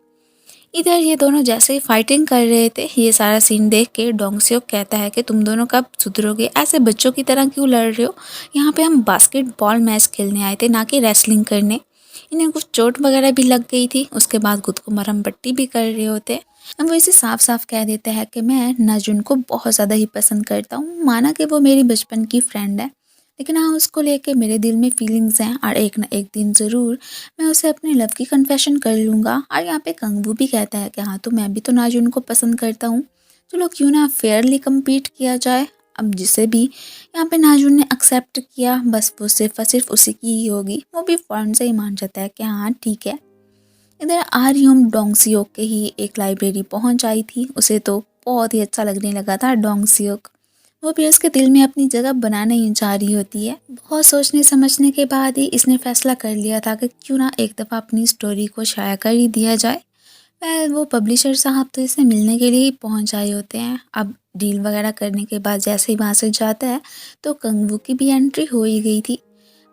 इधर ये दोनों जैसे ही फाइटिंग कर रहे थे, ये सारा सीन देख के डोंग सियोक कहता है कि तुम दोनों कब सुधरोगे, ऐसे बच्चों की तरह क्यों लड़ रहे हो। यहाँ पे हम बास्केटबॉल मैच खेलने आए थे, ना कि रेसलिंग करने। इन्हें कुछ चोट वगैरह भी लग गई थी, उसके बाद खुद को मरहम पट्टी भी कर रहे होते। अब वो इसे साफ साफ कह देता है कि मैं नाजुन को बहुत ज़्यादा ही पसंद करता हूँ, माना कि वो मेरी बचपन की फ्रेंड है, लेकिन हाँ उसको लेके मेरे दिल में फीलिंग्स हैं और एक ना एक दिन ज़रूर मैं उसे अपने लव की कन्फेशन कर लूँगा। और यहाँ पे कंगवू भी कहता है कि हाँ तो मैं भी तो नाजुन को पसंद करता हूँ, चलो क्यों ना फेयरली कम्पीट किया जाए। अब जिसे भी यहाँ पे नाजुन ने एक्सेप्ट किया, बस वो सिर्फ और सिर्फ उसी की ही होगी, वो भी फ़ौरन से ही मान जाता है कि हाँ ठीक है। इधर आर्यम डोंगसियोक के ही एक लाइब्रेरी पहुंच आई थी, उसे तो बहुत ही अच्छा लगने लगा था डोंगसियोक। वो भी उसके दिल में अपनी जगह बनाने ही चाह रही होती है। बहुत सोचने समझने के बाद ही इसने फैसला कर लिया था कि क्यों ना एक दफ़ा अपनी स्टोरी को शाया कर ही दिया जाए। वो पब्लिशर साहब तो इसे मिलने के लिए ही पहुंच आए होते हैं। अब डील वगैरह करने के बाद जैसे ही वहाँ से जाता है तो कंगवू की भी एंट्री हो ही गई थी।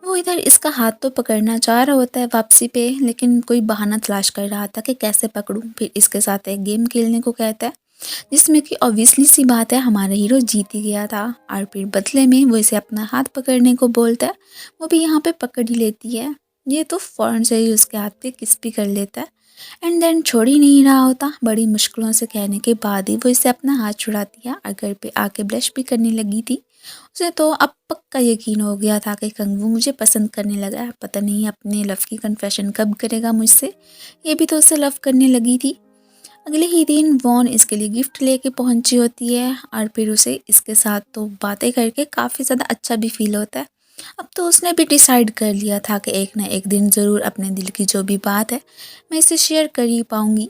वो इधर इसका हाथ तो पकड़ना चाह रहा होता है वापसी पे, लेकिन कोई बहाना तलाश कर रहा था कि कैसे पकड़ूं। फिर इसके साथ एक गेम खेलने को कहता है, जिसमें कि ऑब्वियसली सी बात है हमारा हीरो जीत ही गया था। और फिर बदले में वो इसे अपना हाथ पकड़ने को बोलता है, वो भी यहाँ पे पकड़ ही लेती है। ये तो फ़ौरन से ही उसके हाथ पे किस भी कर लेता है। एंड देन छोड़ ही नहीं रहा होता, बड़ी मुश्किलों से कहने के बाद ही वो इसे अपना हाथ छुड़ाती है और घर पे आके ब्लश भी करने लगी थी। उसे तो अब पक्का यकीन हो गया था कि कंगवू मुझे पसंद करने लगा है, पता नहीं अपने लव की कन्फेशन कब करेगा मुझसे। ये भी तो उससे लव करने लगी थी। अगले ही दिन वॉन इसके लिए गिफ्ट लेके पहुंची होती है और फिर उसे इसके साथ तो बातें करके काफ़ी ज़्यादा अच्छा भी फील होता है। अब तो उसने भी डिसाइड कर लिया था कि एक ना एक दिन ज़रूर अपने दिल की जो भी बात है मैं इसे शेयर कर ही पाऊँगी।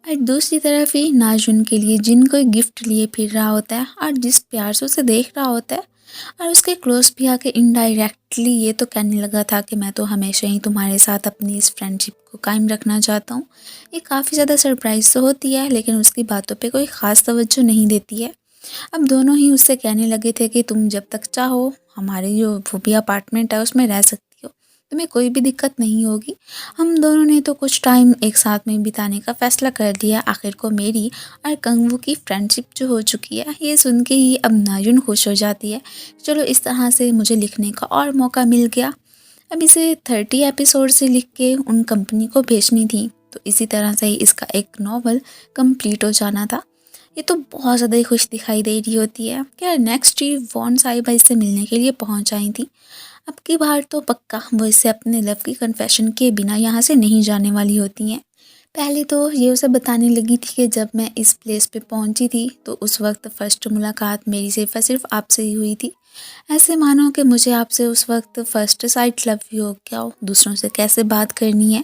और दूसरी तरफ ही नाजुन के लिए जिन कोई गिफ्ट लिए फिर रहा होता है और जिस प्यार से उसे देख रहा होता है, और उसके क्लोज भी आके इनडायरेक्टली ये तो कहने लगा था कि मैं तो हमेशा ही तुम्हारे साथ अपनी इस फ्रेंडशिप को कायम रखना चाहता हूँ। ये काफ़ी ज़्यादा सरप्राइज तो होती है, लेकिन उसकी बातों पे कोई ख़ास तवज्जो नहीं देती है। अब दोनों ही उससे कहने लगे थे कि तुम जब तक चाहो हमारे जो वो भी अपार्टमेंट है उसमें रह सकती हो, तुम्हें कोई भी दिक्कत नहीं होगी। हम दोनों ने तो कुछ टाइम एक साथ में बिताने का फ़ैसला कर दिया। आखिर को मेरी और कंगवू की फ्रेंडशिप जो हो चुकी है, ये सुन के ही अब नाजुन खुश हो जाती है। चलो इस तरह से मुझे लिखने का और मौका मिल गया। अब इसे 30 एपिसोड से लिख के उन कंपनी को भेजनी थी, तो इसी तरह से ही इसका एक नॉवल कंप्लीट हो जाना था। ये तो बहुत ज़्यादा ही खुश दिखाई दे रही होती है। क्या नेक्स्ट ही वॉन साहिबा इससे मिलने के लिए पहुंच आई थी। अब की बार तो पक्का वो इससे अपने लव की कन्फेशन के बिना यहाँ से नहीं जाने वाली होती हैं। पहले तो ये उसे बताने लगी थी कि जब मैं इस प्लेस पे पहुंची थी तो उस वक्त फ़र्स्ट मुलाकात मेरी सिर्फ और सिर्फ आपसे ही हुई थी। ऐसे मानो कि मुझे आपसे उस वक्त फ़र्स्ट साइट लव ही हो गया हो। दूसरों से कैसे बात करनी है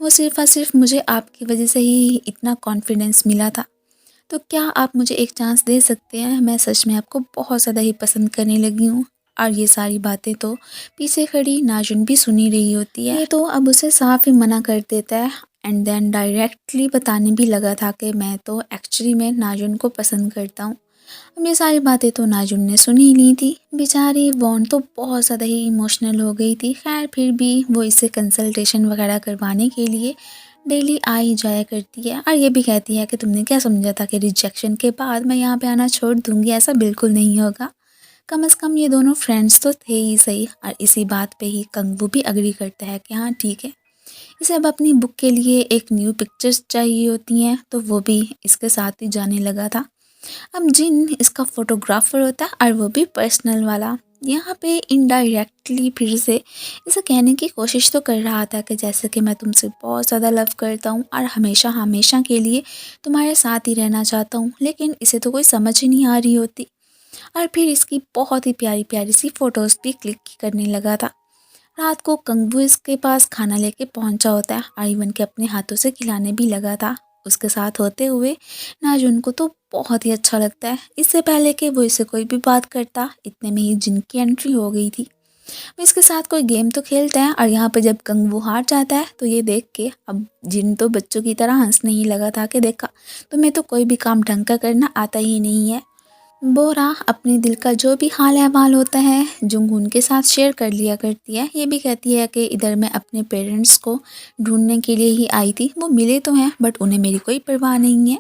वो सिर्फ और सिर्फ मुझे आपकी वजह से ही इतना कॉन्फिडेंस मिला था। तो क्या आप मुझे एक चांस दे सकते हैं, मैं सच में आपको बहुत ज़्यादा ही पसंद करने लगी हूँ। और ये सारी बातें तो पीछे खड़ी नाजुन भी सुनी रही होती है। ये तो अब उसे साफ ही मना कर देता है एंड देन डायरेक्टली बताने भी लगा था कि मैं तो एक्चुअली में नाजुन को पसंद करता हूँ। अब ये सारी बातें तो नाजुन ने सुन ही ली थी। बेचारी वॉन तो बहुत ज़्यादा ही इमोशनल हो गई थी। खैर फिर भी वो इससे कंसल्टेशन वगैरह करवाने के लिए डेली आ ही जाया करती है और ये भी कहती है कि तुमने क्या समझा था कि रिजेक्शन के बाद मैं यहाँ पे आना छोड़ दूँगी, ऐसा बिल्कुल नहीं होगा। कम से कम ये दोनों फ्रेंड्स तो थे ही सही। और इसी बात पे ही कंगवू भी अग्री करता है कि हाँ ठीक है। इसे अब अपनी बुक के लिए एक न्यू पिक्चर्स चाहिए होती हैं, तो वो भी इसके साथ ही जाने लगा था। अब जिन इसका फोटोग्राफर होता है और वो भी पर्सनल वाला, यहाँ पे इनडायरेक्टली फिर से इसे कहने की कोशिश तो कर रहा था कि जैसे कि मैं तुमसे बहुत ज़्यादा लव करता हूँ और हमेशा हमेशा के लिए तुम्हारे साथ ही रहना चाहता हूँ, लेकिन इसे तो कोई समझ ही नहीं आ रही होती। और फिर इसकी बहुत ही प्यारी प्यारी सी फ़ोटोज़ भी क्लिक करने लगा था। रात को कंगू इसके पास खाना लेके पहुंचा होता है और इवन के अपने हाथों से खिलाने भी लगा था। उसके साथ होते हुए नाजुन को तो बहुत ही अच्छा लगता है। इससे पहले कि वो इससे कोई भी बात करता, इतने में ही जिन की एंट्री हो गई थी। वो इसके साथ कोई गेम तो खेलते हैं और यहाँ पे जब कंगू हार जाता है तो ये देख के अब जिन तो बच्चों की तरह हंसने ही लगा था कि देखा तुम्हें तो कोई भी काम ढंग का करना आता ही नहीं है। बोरा अपने दिल का जो भी हाल-अहवाल होता है, जुंगून के साथ शेयर कर लिया करती है। ये भी कहती है कि इधर मैं अपने पेरेंट्स को ढूँढने के लिए ही आई थी। वो मिले तो हैं बट उन्हें मेरी कोई परवाह नहीं है।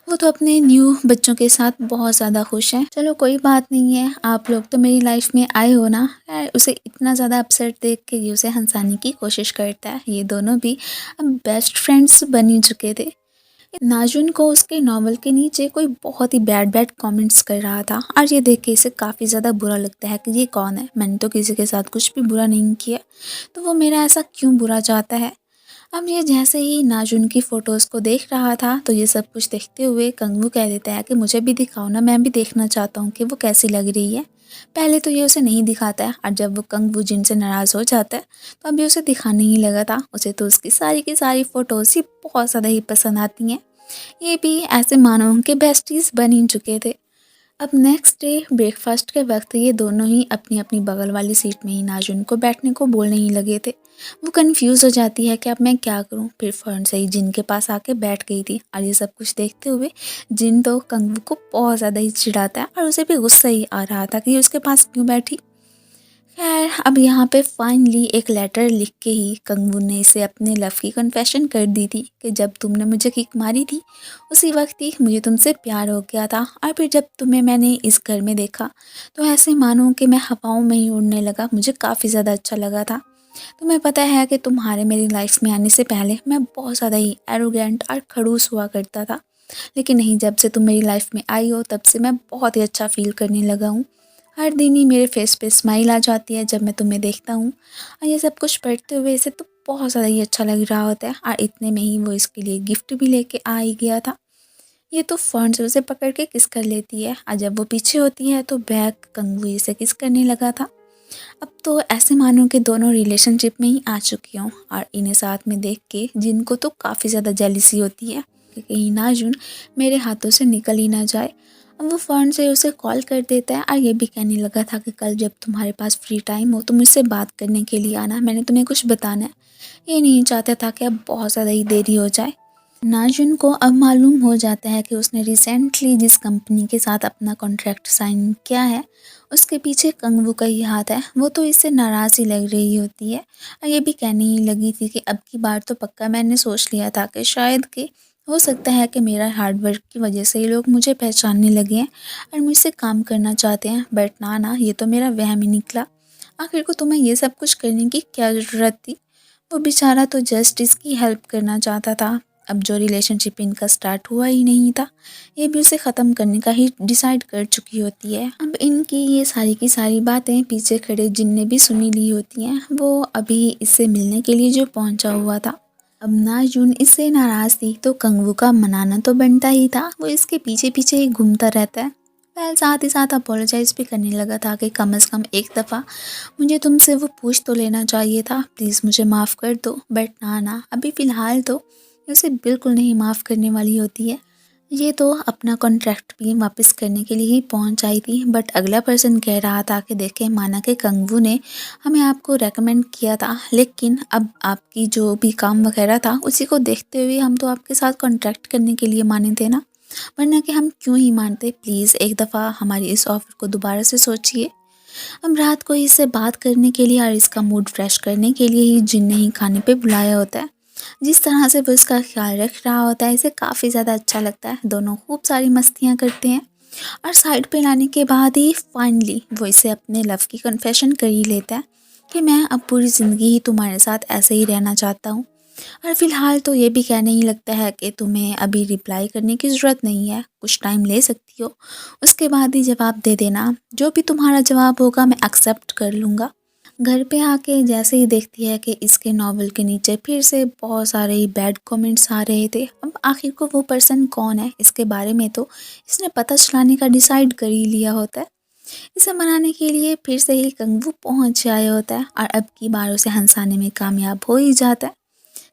वो तो अपने न्यू बच्चों के साथ बहुत ज़्यादा खुश हैं। चलो कोई बात नहीं है, आप लोग तो मेरी लाइफ में आए हो ना। उसे इतना ज़्यादा अपसेट देख के ये उसे हँसाने की कोशिश करता है। ये दोनों भी अब बेस्ट फ्रेंड्स बन ही चुके थे। नाज़ुन को उसके नॉवल के नीचे कोई बहुत ही बैड बैड कमेंट्स कर रहा था और ये देख के इसे काफ़ी ज़्यादा बुरा लगता है कि ये कौन है, मैंने तो किसी के साथ कुछ भी बुरा नहीं किया, तो वो मेरा ऐसा क्यों बुरा चाहता है। अब ये जैसे ही नाज़ुन की फ़ोटोज़ को देख रहा था तो ये सब कुछ देखते हुए कंगू कह देता है कि मुझे भी दिखाओ ना, मैं भी देखना चाहता हूँ कि वो कैसी लग रही है। पहले तो ये उसे नहीं दिखाता है और जब वो कंगू जिन से नाराज़ हो जाता है तो अभी उसे दिखाने ही लगा था। उसे तो उसकी सारी की सारी फ़ोटोज़ ही बहुत ज़्यादा ही पसंद आती हैं। ये भी ऐसे मानो के बेस्टीज बन ही चुके थे। अब नेक्स्ट डे ब्रेकफास्ट के वक्त ये दोनों ही अपनी अपनी बगल वाली सीट में ही नाज़ुन को बैठने को बोलने ही लगे थे। वो कंफ्यूज हो जाती है कि अब मैं क्या करूं, फिर फ़ौरन से ही जिन के पास आके बैठ गई थी और ये सब कुछ देखते हुए जिन तो कंगू को बहुत ज़्यादा ही चिढ़ाता है और उसे भी गुस्सा ही आ रहा था कि ये उसके पास क्यों बैठी। खैर अब यहाँ पे फाइनली एक लेटर लिख के ही कंगू ने इसे अपने लव की कन्फेशन कर दी थी कि जब तुमने मुझे किक मारी थी उसी वक्त ही मुझे तुमसे प्यार हो गया था और फिर जब तुम्हें मैंने इस घर में देखा तो ऐसे मानो कि मैं हवाओं में ही उड़ने लगा, मुझे काफ़ी ज़्यादा अच्छा लगा था। तुम्हें पता है कि तुम्हारे मेरी लाइफ में आने से पहले मैं बहुत ज़्यादा ही एरोगेंट और खड़ूस हुआ करता था, लेकिन नहीं, जब से तुम मेरी लाइफ में आई हो तब से मैं बहुत ही अच्छा फील करने लगा हूँ। हर दिन ही मेरे फेस पे स्माइल आ जाती है जब मैं तुम्हें देखता हूँ और ये सब कुछ पढ़ते हुए इसे तो बहुत ज़्यादा ही अच्छा लग रहा होता है और इतने में ही वो इसके लिए गिफ्ट भी लेके आ ही गया था। ये तो फ़ौरन से उसे पकड़ के किस कर लेती है और जब वो पीछे होती है तो बैक कंगू से किस करने लगा था। अब तो ऐसे मानो कि दोनों रिलेशनशिप में ही आ चुकी हूँ और इन्हें साथ में देख के जिनको तो काफ़ी ज़्यादा जेलिसी होती है कि कहीं नाज़ुन मेरे हाथों से निकल ही ना जाए। अब वो फ़ौरन से उसे कॉल कर देता है और ये भी कहने लगा था कि कल जब तुम्हारे पास फ्री टाइम हो तो मुझसे बात करने के लिए आना, मैंने तुम्हें कुछ बताना है। ये नहीं चाहता था कि अब बहुत ज़्यादा ही देरी हो जाए। नाज़ुन को अब मालूम हो जाता है कि उसने रिसेंटली जिस कंपनी के साथ अपना कॉन्ट्रैक्ट साइन किया है उसके पीछे कंगवू का ही हाथ है। वो तो इससे नाराज़ ही लग रही होती है और ये भी कहने ही लगी थी कि अब की बार तो पक्का मैंने सोच लिया था कि शायद कि हो सकता है कि मेरा हार्ड वर्क की वजह से ये लोग मुझे पहचानने लगे हैं और मुझसे काम करना चाहते हैं, बट ना ये तो मेरा वहम ही निकला। आखिर को तुम्हें ये सब कुछ करने की क्या ज़रूरत थी। वो बेचारा तो जस्ट इसकी हेल्प करना चाहता था। अब जो रिलेशनशिप इनका स्टार्ट हुआ ही नहीं था ये भी उसे ख़त्म करने का ही डिसाइड कर चुकी होती है। अब इनकी ये सारी की सारी बातें पीछे खड़े जिनने भी सुनी ली होती हैं। वो अभी इससे मिलने के लिए जो पहुंचा हुआ था। अब नाज़ुन इससे नाराज़ थी तो कंगवू का मनाना तो बनता ही था, वो इसके पीछे पीछे ही घूमता रहता है। वह साथ ही साथ अपोलोजाइज़ भी करने लगा था कि कम से कम एक दफ़ा मुझे तुमसे वो पूछ तो लेना चाहिए था, प्लीज़ मुझे माफ़ कर दो। बट ना अभी फ़िलहाल तो ये उसे बिल्कुल नहीं माफ़ करने वाली होती है। ये तो अपना कॉन्ट्रैक्ट भी वापस करने के लिए ही पहुंच आई थी, बट अगला पर्सन कह रहा था कि देखें, माना कि कंगवू ने हमें आपको रेकमेंड किया था, लेकिन अब आपकी जो भी काम वगैरह था उसी को देखते हुए हम तो आपके साथ कॉन्ट्रैक्ट करने के लिए माने थे ना, वरना कि हम क्यों ही मानते। प्लीज़ एक दफ़ा हमारी इस ऑफ़र को दोबारा से सोचिए। अब रात को इससे बात करने के लिए और इसका मूड फ्रेश करने के लिए ही जिन ने ही खाने पे बुलाया होता है। जिस तरह से वो इसका ख्याल रख रहा होता है इसे काफ़ी ज़्यादा अच्छा लगता है। दोनों खूब सारी मस्तियाँ करते हैं और साइड पे लाने के बाद ही फाइनली वो इसे अपने लव की कन्फेशन कर ही लेता है कि मैं अब पूरी ज़िंदगी ही तुम्हारे साथ ऐसे ही रहना चाहता हूँ और फ़िलहाल तो ये भी कहने ही लगता है कि तुम्हें अभी रिप्लाई करने की ज़रूरत नहीं है, कुछ टाइम ले सकती हो, उसके बाद ही जवाब दे देना, जो भी तुम्हारा जवाब होगा मैं एक्सेप्ट कर लूँगा। घर पे आके जैसे ही देखती है कि इसके नॉवल के नीचे फिर से बहुत सारे ही बैड कमेंट्स आ रहे थे। अब आखिर को वो पर्सन कौन है इसके बारे में तो इसने पता चलाने का डिसाइड कर ही लिया होता है। इसे मनाने के लिए फिर से ही कंगू पहुंच आया होता है और अब की बार उसे हंसाने में कामयाब हो ही जाता है।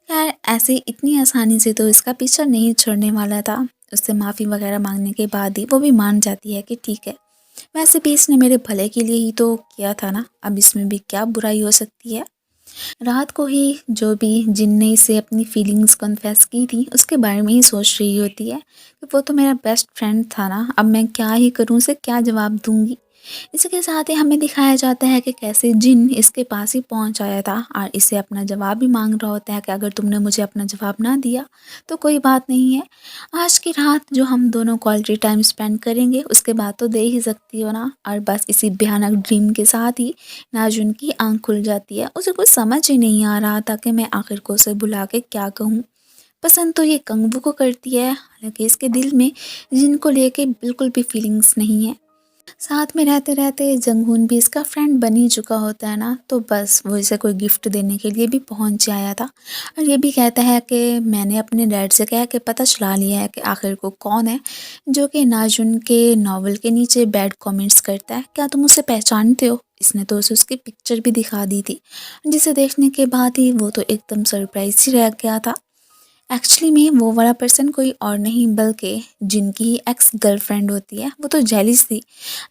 खैर ऐसे इतनी आसानी से तो इसका पीछा नहीं छोड़ने वाला था। उससे माफ़ी वगैरह मांगने के बाद ही वो भी मान जाती है कि ठीक है, वैसे भी इसने मेरे भले के लिए ही तो किया था ना, अब इसमें भी क्या बुराई हो सकती है। रात को ही जो भी जिन ने इसे अपनी फीलिंग्स कन्फेस की थी उसके बारे में ही सोच रही होती है कि वो तो मेरा बेस्ट फ्रेंड था ना, अब मैं क्या ही करूँ, उसे क्या जवाब दूँगी। इसी के साथ ही हमें दिखाया जाता है कि कैसे जिन इसके पास ही पहुंच आया था और इसे अपना जवाब भी मांग रहा होता है कि अगर तुमने मुझे अपना जवाब ना दिया तो कोई बात नहीं है, आज की रात जो हम दोनों क्वालिटी टाइम स्पेंड करेंगे उसके बाद तो दे ही सकती हो ना। और बस इसी भयानक ड्रीम के साथ ही नाजुन की आंख खुल जाती है। उसे कुछ समझ ही नहीं आ रहा था कि मैं आखिर को उसे बुला के क्या कहूँ। पसंद तो ये कंगबू को करती है, हालांकि इसके दिल में जिन को लेके बिल्कुल भी फीलिंग्स नहीं है। साथ में रहते रहते जंगून भी इसका फ्रेंड बन ही चुका होता है ना, तो बस वो इसे कोई गिफ्ट देने के लिए भी पहुंच आया था और ये भी कहता है कि मैंने अपने डैड से कह के पता चला लिया है कि आखिर को कौन है जो कि नाजुन के नॉवल के नीचे बैड कमेंट्स करता है, क्या तुम उसे पहचानते हो। इसने तो उसे उसकी पिक्चर भी दिखा दी थी, जिसे देखने के बाद ही वो तो एकदम सरप्राइज ही रह गया था। एक्चुअली में वो वाला पर्सन कोई और नहीं बल्कि जिनकी ही एक्स गर्लफ्रेंड होती है। वो तो जेलिस थी,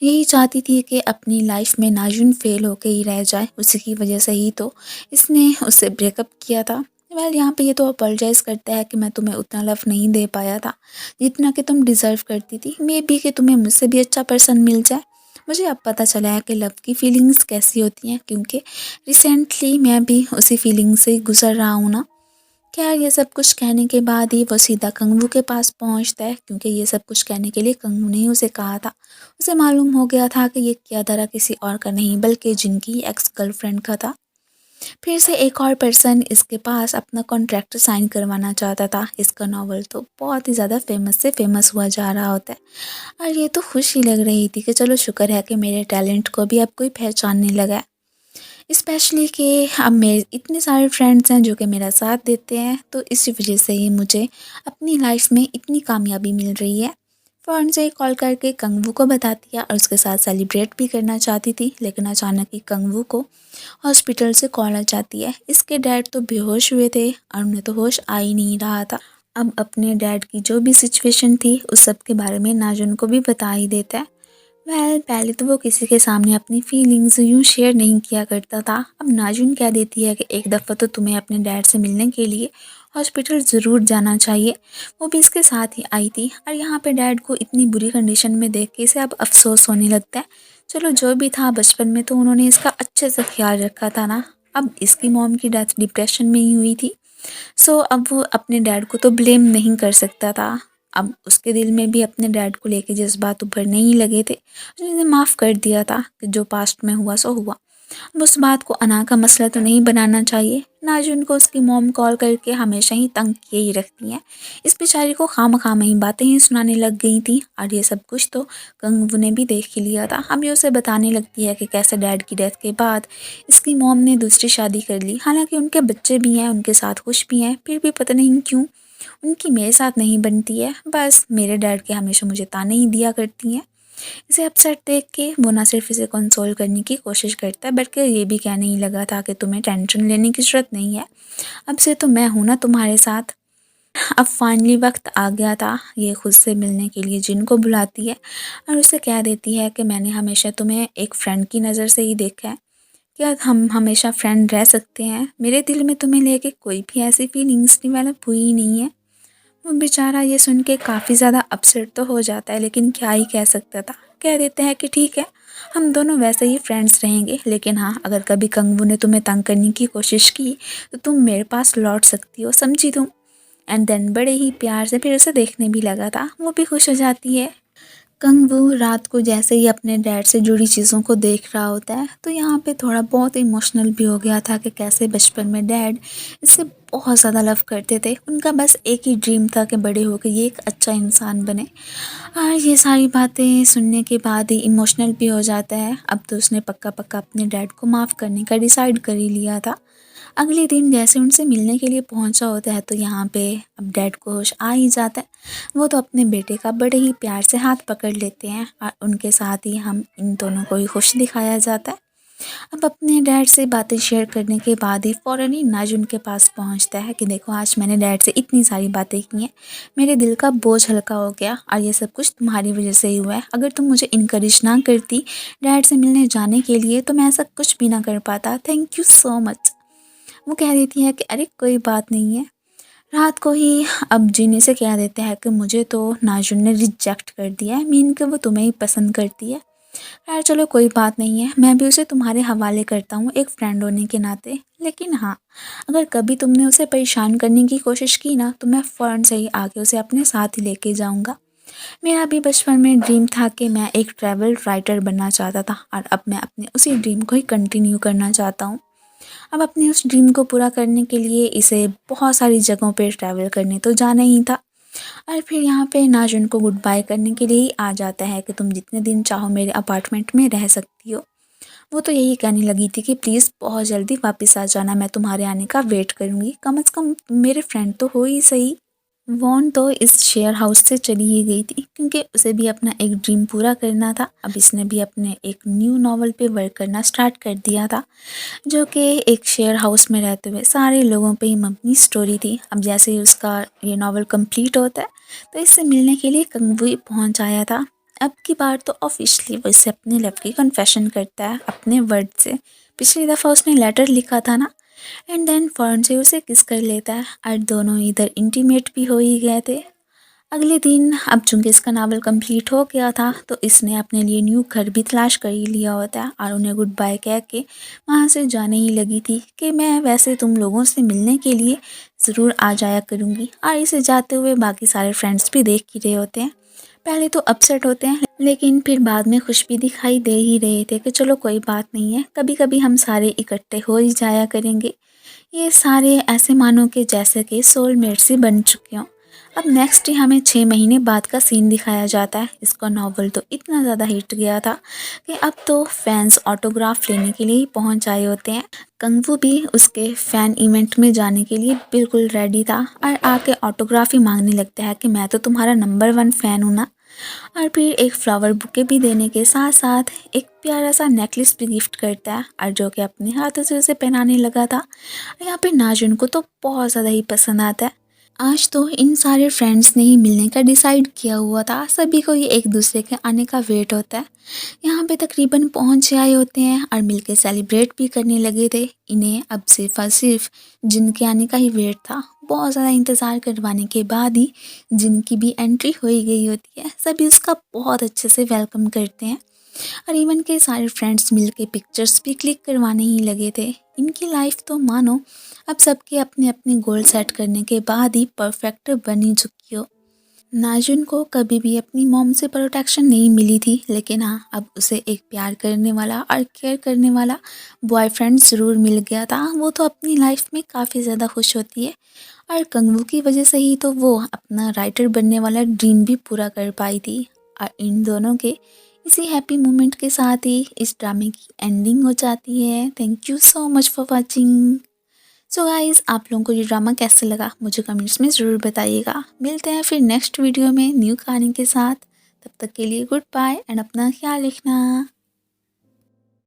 यही चाहती थी कि अपनी लाइफ में नाजुन फेल होके ही रह जाए, उसी की वजह से ही तो इसने उससे ब्रेकअप किया था। वेल यहाँ पे ये तो अपोलोजाइज़ करता है कि मैं तुम्हें उतना लव नहीं दे पाया था जितना कि तुम डिज़र्व करती थी, मे बी कि तुम्हें मुझसे भी अच्छा पर्सन मिल जाए। मुझे अब पता चला है कि लव की फीलिंग्स कैसी होती हैं, क्योंकि रिसेंटली मैं भी उसी फीलिंग से गुजर रहा हूँ ना। खैर ये सब कुछ कहने के बाद ही वो सीधा कंगू के पास पहुंचता है, क्योंकि ये सब कुछ कहने के लिए कंगू ने ही उसे कहा था। उसे मालूम हो गया था कि ये कियादारा किसी और का नहीं बल्कि जिनकी एक्स गर्लफ्रेंड का था। फिर से एक और पर्सन इसके पास अपना कॉन्ट्रैक्ट साइन करवाना चाहता था। इसका नावल तो बहुत ही ज़्यादा फेमस से फेमस हुआ जा रहा होता है और ये तो खुशी लग रही थी कि चलो शुक्र है कि मेरे टैलेंट को भी अब कोई पहचानने लगा है। स्पेशली कि अब मेरे इतने सारे फ्रेंड्स हैं जो कि मेरा साथ देते हैं, तो इसी वजह से ही मुझे अपनी लाइफ में इतनी कामयाबी मिल रही है। फ़ौरन से कॉल करके कंगवू को बता दिया और उसके साथ सेलिब्रेट भी करना चाहती थी, लेकिन अचानक ही कंगवू को हॉस्पिटल से कॉल आ जाती है। इसके डैड तो बेहोश हुए थे और उन्हें तो होश आ ही नहीं रहा था। अब अपने डैड की जो भी सिचुएशन थी उस सब के बारे में नाजुन को भी बता ही देता है। पहले तो वो किसी के सामने अपनी फीलिंग्स यूँ शेयर नहीं किया करता था। अब नाजुन कह देती है कि एक दफ़ा तो तुम्हें अपने डैड से मिलने के लिए हॉस्पिटल ज़रूर जाना चाहिए। वो भी इसके साथ ही आई थी और यहाँ पे डैड को इतनी बुरी कंडीशन में देख के इसे अब अफसोस होने लगता है। चलो जो भी था, बचपन में तो उन्होंने इसका अच्छे से ख्याल रखा था ना। अब इसकी मॉम की डेथ डिप्रेशन में ही हुई थी, सो अब वो अपने डैड को तो ब्लेम नहीं कर सकता था। अब उसके दिल में भी अपने डैड को लेके जज़्बात उभरने ही लगे थे। उसने माफ़ कर दिया था कि जो पास्ट में हुआ सो हुआ। अब उस बात को अना का मसला तो नहीं बनाना चाहिए। नाजुन को उसकी मॉम कॉल करके हमेशा ही तंग किए ही रखती हैं। इस बेचारी को खामखाम ही बातें ही सुनाने लग गई थी और ये सब कुछ तो कंगू ने भी देख ही लिया था। अब ये उसे बताने लगती है कि कैसे डैड की डेथ के बाद इसकी मॉम ने दूसरी शादी कर ली। हालांकि उनके बच्चे भी हैं, उनके साथ खुश भी हैं, फिर भी पता नहीं क्यों उनकी मेरे साथ नहीं बनती है। बस मेरे डैड के हमेशा मुझे ताने ही दिया करती हैं। इसे अपसेट देख के वो ना सिर्फ इसे कंसोल करने की कोशिश करता है बल्कि ये भी कहने ही लगा था कि तुम्हें टेंशन लेने की ज़रूरत नहीं है, अब से तो मैं हूँ ना तुम्हारे साथ। अब फाइनली वक्त आ गया था, ये खुद से मिलने के लिए जिन को बुलाती है और उसे कह देती है कि मैंने हमेशा तुम्हें एक फ्रेंड की नज़र से ही देखा है, क्या हम हमेशा फ्रेंड रह सकते हैं। मेरे दिल में तुम्हें लेके कोई भी ऐसी फीलिंग्स डेवलप हुई ही नहीं है। वो बेचारा ये सुन के काफ़ी ज़्यादा अपसेट तो हो जाता है, लेकिन क्या ही कह सकता था। कह देते हैं कि ठीक है, हम दोनों वैसे ही फ्रेंड्स रहेंगे, लेकिन हाँ अगर कभी कंगू ने तुम्हें तंग करने की कोशिश की तो तुम मेरे पास लौट सकती हो, समझी तुम। एंड देन बड़े ही प्यार से फिर उसे देखने भी लगा था, वो भी खुश हो जाती है। कंगू रात को जैसे ही अपने डैड से जुड़ी चीज़ों को देख रहा होता है तो यहाँ पे थोड़ा बहुत इमोशनल भी हो गया था कि कैसे बचपन में डैड इससे बहुत ज़्यादा लव करते थे। उनका बस एक ही ड्रीम था कि बड़े होकर ये एक अच्छा इंसान बने। और ये सारी बातें सुनने के बाद ही इमोशनल भी हो जाता है। अब तो उसने पक्का पक्का अपने डैड को माफ़ करने का डिसाइड कर ही लिया था। अगले दिन जैसे उनसे मिलने के लिए पहुंचा होता है तो यहाँ पे अब डैड को होश आ ही जाता है। वो तो अपने बेटे का बड़े ही प्यार से हाथ पकड़ लेते हैं और उनके साथ ही हम इन दोनों को ही खुश दिखाया जाता है। अब अपने डैड से बातें शेयर करने के बाद ही फ़ौरन ही नाजुन के पास पहुंचता है कि देखो आज मैंने डैड से इतनी सारी बातें की हैं, मेरे दिल का बोझ हल्का हो गया और ये सब कुछ तुम्हारी वजह से ही हुआ है। अगर तुम मुझे इनकरेज ना करती डैड से मिलने जाने के लिए तो मैं ऐसा कुछ भी ना कर पाता। Thank you so much. वो कह देती है कि अरे कोई बात नहीं है। रात को ही अब जीने से कह देते हैं कि मुझे तो नाजुन ने रिजेक्ट कर दिया है, मीन कि वो तुम्हें ही पसंद करती है। खैर चलो कोई बात नहीं है, मैं भी उसे तुम्हारे हवाले करता हूँ एक फ्रेंड होने के नाते। लेकिन हाँ, अगर कभी तुमने उसे परेशान करने की कोशिश की ना तो मैं फ़ौरन से ही आके उसे अपने साथ ही लेके जाऊँगा। मेरा भी बचपन में ड्रीम था कि मैं एक ट्रैवल राइटर बनना चाहता था और अब मैं अपने उसी ड्रीम को ही कंटिन्यू करना चाहता हूँ। अब अपने उस ड्रीम को पूरा करने के लिए इसे बहुत सारी जगहों पे ट्रैवल करने तो जाना ही था। और फिर यहाँ पे नाज़ुन को गुड बाय करने के लिए ही आ जाता है कि तुम जितने दिन चाहो मेरे अपार्टमेंट में रह सकती हो। वो तो यही कहने लगी थी कि प्लीज़ बहुत जल्दी वापस आ जाना, मैं तुम्हारे आने का वेट करूँगी, कम से कम तुम मेरे फ्रेंड तो हो ही सही। वॉन तो इस शेयर हाउस से चली ही गई थी क्योंकि उसे भी अपना एक ड्रीम पूरा करना था। अब इसने भी अपने एक न्यू नॉवल पे वर्क करना स्टार्ट कर दिया था, जो कि एक शेयर हाउस में रहते हुए सारे लोगों पे ही मबनी स्टोरी थी। अब जैसे ही उसका ये नॉवल कंप्लीट होता है तो इससे मिलने के लिए कंगुई पहुंच आया था। अब की बार तो ऑफिशियली वो इससे अपने लव की कन्फेशन करता है अपने वर्ड से। पिछली दफ़ा उसने लेटर लिखा था ना, एंड देन फ़ौरन से उसे किस कर लेता है और दोनों इधर इंटीमेट भी हो ही गए थे। अगले दिन अब चूंकि इसका नावल कंप्लीट हो गया था तो इसने अपने लिए न्यू घर भी तलाश कर ही लिया होता है और उन्हें गुड बाय कह के वहाँ से जाने ही लगी थी कि मैं वैसे तुम लोगों से मिलने के लिए ज़रूर आ जाया करूँगी। और इसे जाते हुए बाकी सारे फ्रेंड्स भी देख ही रहे होते हैं। पहले तो अपसेट होते हैं लेकिन फिर बाद में खुश भी दिखाई दे ही रहे थे कि चलो कोई बात नहीं है, कभी कभी हम सारे इकट्ठे हो ही जाया करेंगे। ये सारे ऐसे मानो कि जैसे कि सोलमेट्स ही बन चुके हों। अब नेक्स्ट ही हमें 6 महीने बाद का सीन दिखाया जाता है। इसका नॉवल तो इतना ज़्यादा हिट गया था कि अब तो फैंस ऑटोग्राफ लेने के लिए ही पहुंच आए होते हैं। कंगफू भी उसके फ़ैन इवेंट में जाने के लिए बिल्कुल रेडी था और आके ऑटोग्राफ ही मांगने लगता है कि मैं तो तुम्हारा नंबर 1 फ़ैन हूँ ना। और फिर एक फ्लावर बुके भी देने के साथ साथ एक प्यारा सा नेकलेस भी गिफ्ट करता है और जो कि अपने हाथों से उसे पहनाने लगा था। यहाँ पे नाज़ुन को तो बहुत ज़्यादा ही पसंद आता है। आज तो इन सारे फ्रेंड्स ने ही मिलने का डिसाइड किया हुआ था, सभी को ये एक दूसरे के आने का वेट होता है। यहाँ पे तकरीबन पहुँच आए होते हैं और मिलके सेलिब्रेट भी करने लगे थे। इन्हें अब सिर्फ और सिर्फ जिनके आने का ही वेट था। बहुत ज़्यादा इंतज़ार करवाने के बाद ही जिनकी भी एंट्री हो ही गई होती है, सभी उसका बहुत अच्छे से वेलकम करते हैं और इवन के सारे फ्रेंड्स मिलके पिक्चर्स भी क्लिक करवाने ही लगे थे। इनकी लाइफ तो मानो अब सबके अपने अपने गोल सेट करने के बाद ही परफेक्ट बनी चुकी हो। नाज़ुन को कभी भी अपनी मॉम से प्रोटेक्शन नहीं मिली थी, लेकिन हाँ अब उसे एक प्यार करने वाला और केयर करने वाला बॉयफ्रेंड ज़रूर मिल गया था। वो तो अपनी लाइफ में काफ़ी ज़्यादा खुश होती है और कंगू की वजह से ही तो वो अपना राइटर बनने वाला ड्रीम भी पूरा कर पाई थी। और इन दोनों के इसी हैप्पी मोमेंट के साथ ही इस ड्रामे की एंडिंग हो जाती है। Thank you so much for watching. So guys, आप लोगों को ये ड्रामा कैसे लगा मुझे कमेंट्स में ज़रूर बताइएगा। मिलते हैं फिर नेक्स्ट वीडियो में न्यू कहानी के साथ। तब तक के लिए गुड बाय एंड अपना ख्याल रखना।